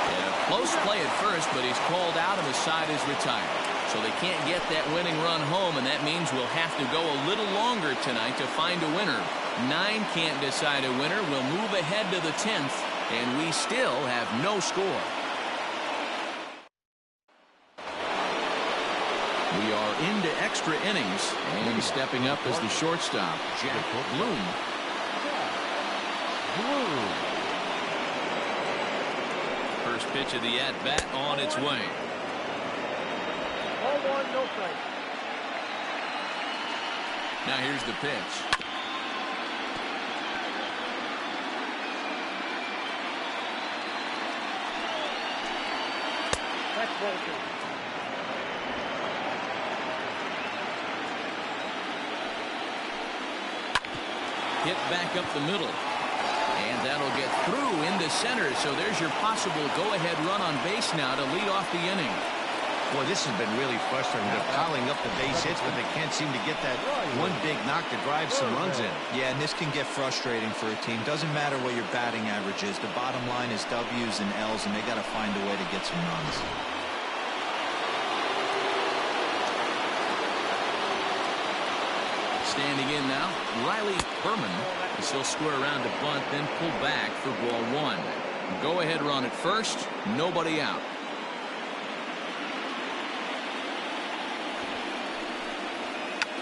Yeah, close play at first, but he's called out and the side is retired. So they can't get that winning run home, and that means we'll have to go a little longer tonight to find a winner. 9 can't decide a winner. We'll move ahead to the 10th, and we still have no score. We are into extra innings, and stepping up as the shortstop, Jack Bloom. First pitch of the at-bat on its way. 0-1, no strike. Now here's the pitch. That's ball 2. Hit back up the middle. And that'll get through into center. So there's your possible go-ahead run on base now to lead off the inning. Boy, this has been really frustrating. They're piling up the base hits, but they can't seem to get that one big knock to drive some runs in. Yeah, and this can get frustrating for a team. Doesn't matter what your batting average is. The bottom line is W's and L's, and they got to find a way to get some runs. Standing in now, Riley Berman. He'll square around to bunt, then pull back for ball 1. Go-ahead run at first, nobody out.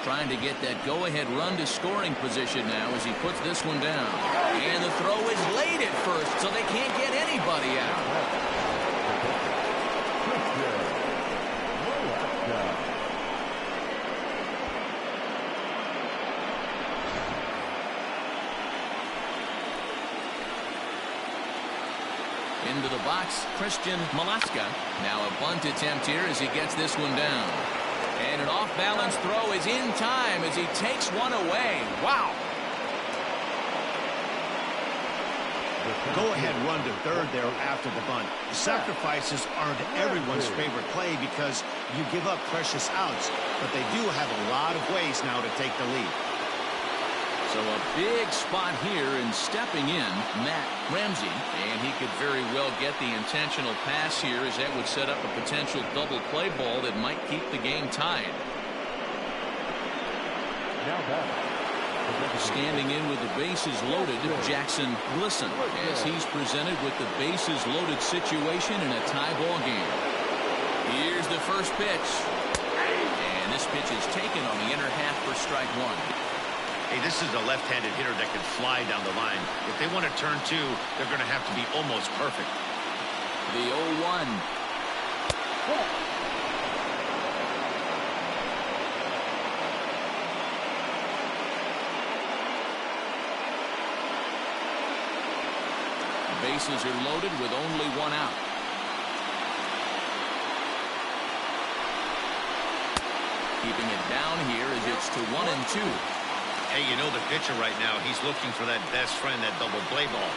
Trying to get that go-ahead run to scoring position now as he puts this one down. And the throw is late at first, so they can't get anybody out. Into the box, Christian Malaska. Now a bunt attempt here as he gets this one down. And an off-balance throw is in time as he takes one away. Wow. Go-ahead run to third there after the bunt. Sacrifices aren't everyone's favorite play because you give up precious outs, but they do have a lot of ways now to take the lead. So a big spot here, and stepping in, Matt Ramsey. And he could very well get the intentional pass here as that would set up a potential double play ball that might keep the game tied. Standing in with the bases loaded, Jackson Glisson, as he's presented with the bases loaded situation in a tie ball game. Here's the first pitch. And this pitch is taken on the inner half for strike 1. Hey, this is a left-handed hitter that can fly down the line. If they want to turn two, they're going to have to be almost perfect. The 0-1. Bases are loaded with only one out. Keeping it down here as it's to 1-2. Hey, you know the pitcher right now, he's looking for that best friend, that double play ball.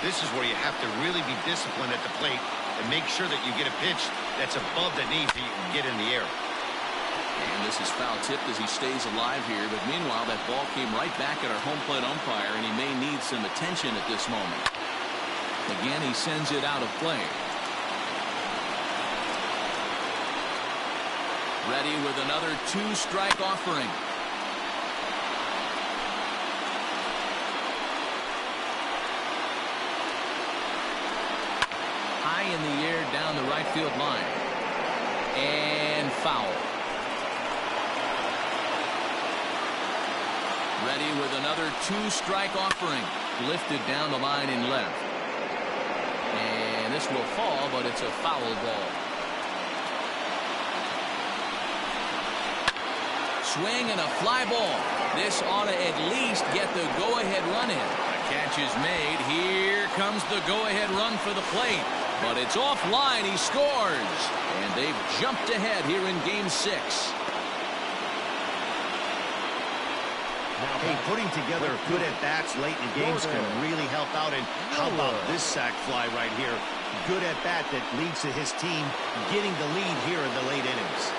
This is where you have to really be disciplined at the plate and make sure that you get a pitch that's above the knee so you can get in the air. And this is foul tipped as he stays alive here. But meanwhile, that ball came right back at our home plate umpire, and he may need some attention at this moment. Again, he sends it out of play. Ready with another two-strike offering. High in the air down the right field line. And foul. Ready with another two-strike offering. Lifted down the line in left. And this will fall, but it's a foul ball. Swing and a fly ball. This ought to at least get the go-ahead run in. The catch is made. Here comes the go-ahead run for the plate. But it's offline. He scores. And they've jumped ahead here in Game 6. Hey, putting together good at-bats late in games can really help out. And how about this sac fly right here? Good at-bat that leads to his team getting the lead here in the late innings.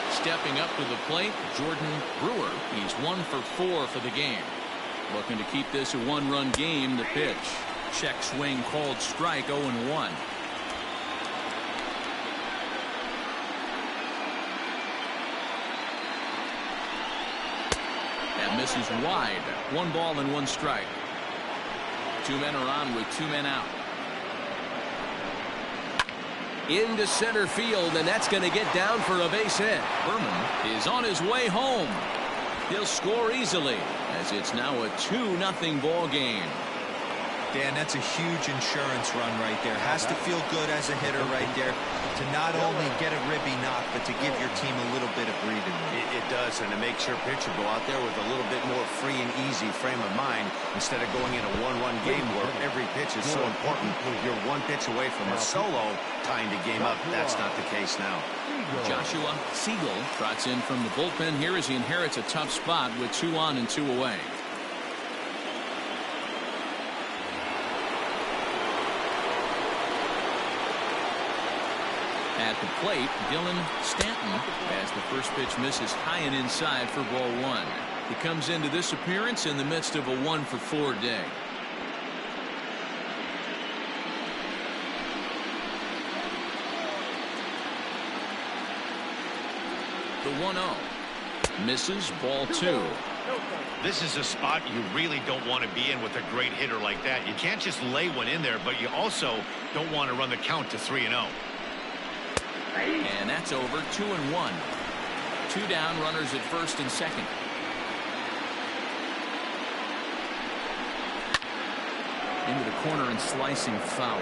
Stepping up to the plate, Jordan Brewer. He's 1 for 4 for the game. Looking to keep this a one-run game. The pitch. Check swing called strike, 0-1. That misses wide. 1 ball and 1 strike. 2 men are on with 2 men out. Into center field, and that's going to get down for a base hit. Berman is on his way home. He'll score easily as it's now a 2-0 ball game. Dan, that's a huge insurance run right there. Has to feel good as a hitter right there to not only get a ribby knock, but to give your team a little bit of breathing room. It does, and it makes your pitcher go out there with a little bit more free and easy frame of mind instead of going in a one-run game where every pitch is so important. You're 1 pitch away from a solo tying the game up. That's not the case now. Joshua Siegel trots in from the bullpen here as he inherits a tough spot with 2 on and 2 away. At the plate, Dylan Stanton, as the first pitch misses high and inside for ball 1. He comes into this appearance in the midst of a 1 for 4 day. The 1-0. Misses, ball 2. This is a spot you really don't want to be in with a great hitter like that. You can't just lay one in there, but you also don't want to run the count to 3-0. And that's over. 2-1. 2 down, runners at first and second. Into the corner and slicing foul.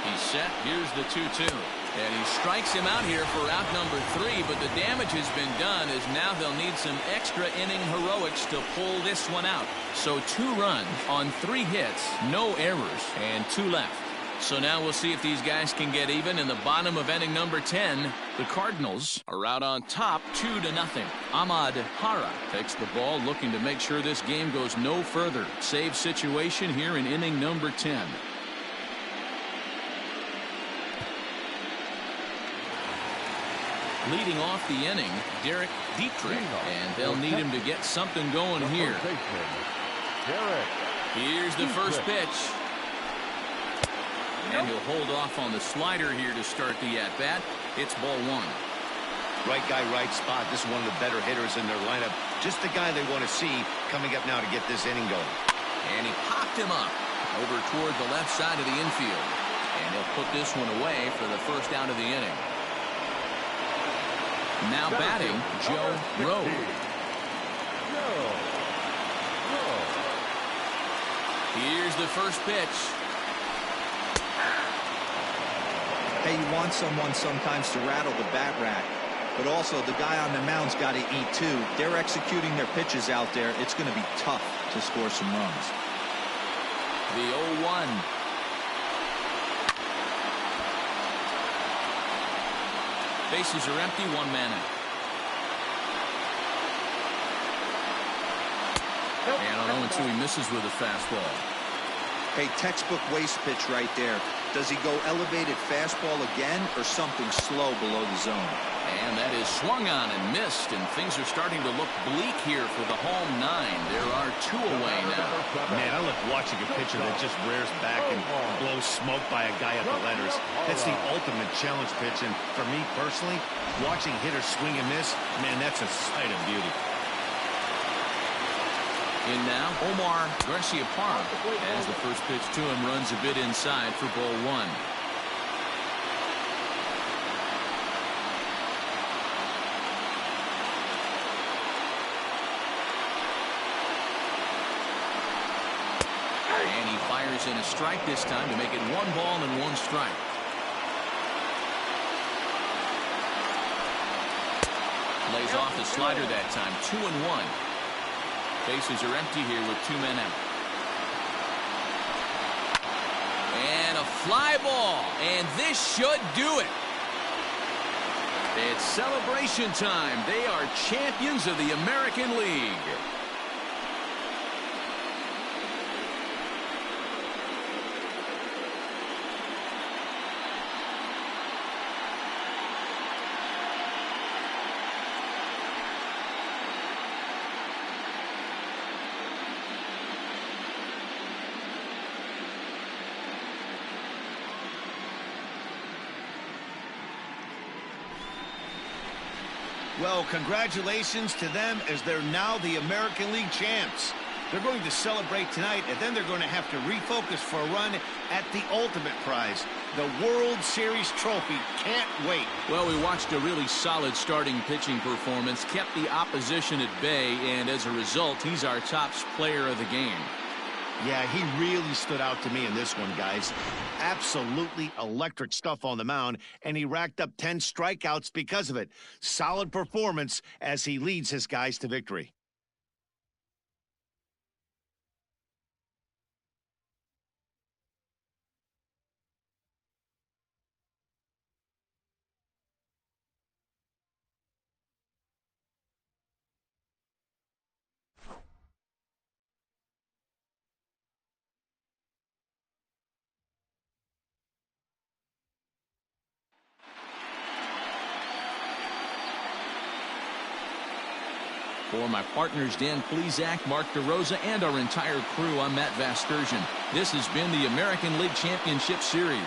He's set. Here's the 2-2. And he strikes him out here for out number 3, but the damage has been done as now they'll need some extra inning heroics to pull this one out. So 2 runs on 3 hits, no errors, and 2 left. So now we'll see if these guys can get even in the bottom of inning number 10. The Cardinals are out on top 2-0. Ahmad Hara takes the ball, looking to make sure this game goes no further. Save situation here in inning number 10. Leading off the inning, Derek Dietrich, and they'll need him to get something going here. Here's the first pitch. And he'll hold off on the slider here to start the at-bat. It's ball 1. Right guy, right spot. This is one of the better hitters in their lineup. Just the guy they want to see coming up now to get this inning going. And he popped him up over toward the left side of the infield. And he'll put this one away for the first out of the inning. Now batting, Joe Rowe. Here's the first pitch. Hey, you want someone sometimes to rattle the bat rack, but also the guy on the mound's got to eat too. They're executing their pitches out there. It's going to be tough to score some runs. The 0-1. Bases are empty, one man out. And on 0-2, he misses with a fastball. Hey, textbook waste pitch right there. Does he go elevated fastball again or something slow below the zone? And that is swung on and missed, and things are starting to look bleak here for the home nine. There are two away now. Man, I love watching a pitcher that just rears back and blows smoke by a guy at the letters. That's the ultimate challenge pitch, and for me personally, watching hitters swing and miss, man, that's a sight of beauty. In now, Omar Garciaparra, as the first pitch to him runs a bit inside for ball one. And he fires in a strike this time to make it 1 ball and 1 strike. Lays off the slider that time, 2-1. Bases are empty here with 2 men out. And a fly ball, and this should do it. It's celebration time. They are champions of the American League. Well, congratulations to them as they're now the American League champs. They're going to celebrate tonight, and then they're going to have to refocus for a run at the ultimate prize, the World Series trophy. Can't wait. Well, we watched a really solid starting pitching performance, kept the opposition at bay, and as a result, he's our top player of the game. Yeah, he really stood out to me in this one, guys. Absolutely electric stuff on the mound, and he racked up 10 strikeouts because of it. Solid performance as he leads his guys to victory. For my partners, Dan Plesac, Mark DeRosa, and our entire crew, I'm Matt Vasturgeon. This has been the American League Championship Series.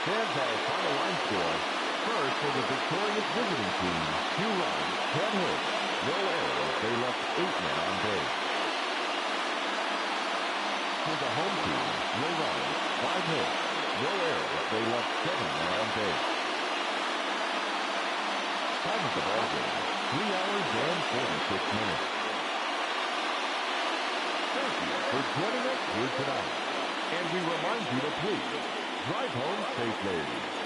Fans our final line score. First for the victorious visiting team, 2 runs, 10 hits, no errors. They left 8 men on base. For the home team, no runs, 5 hits, no errors. They left 7 men on base. Time of the ball game, 3 hours and 46 minutes. Thank you for joining us here tonight. And we remind you to please drive home safely.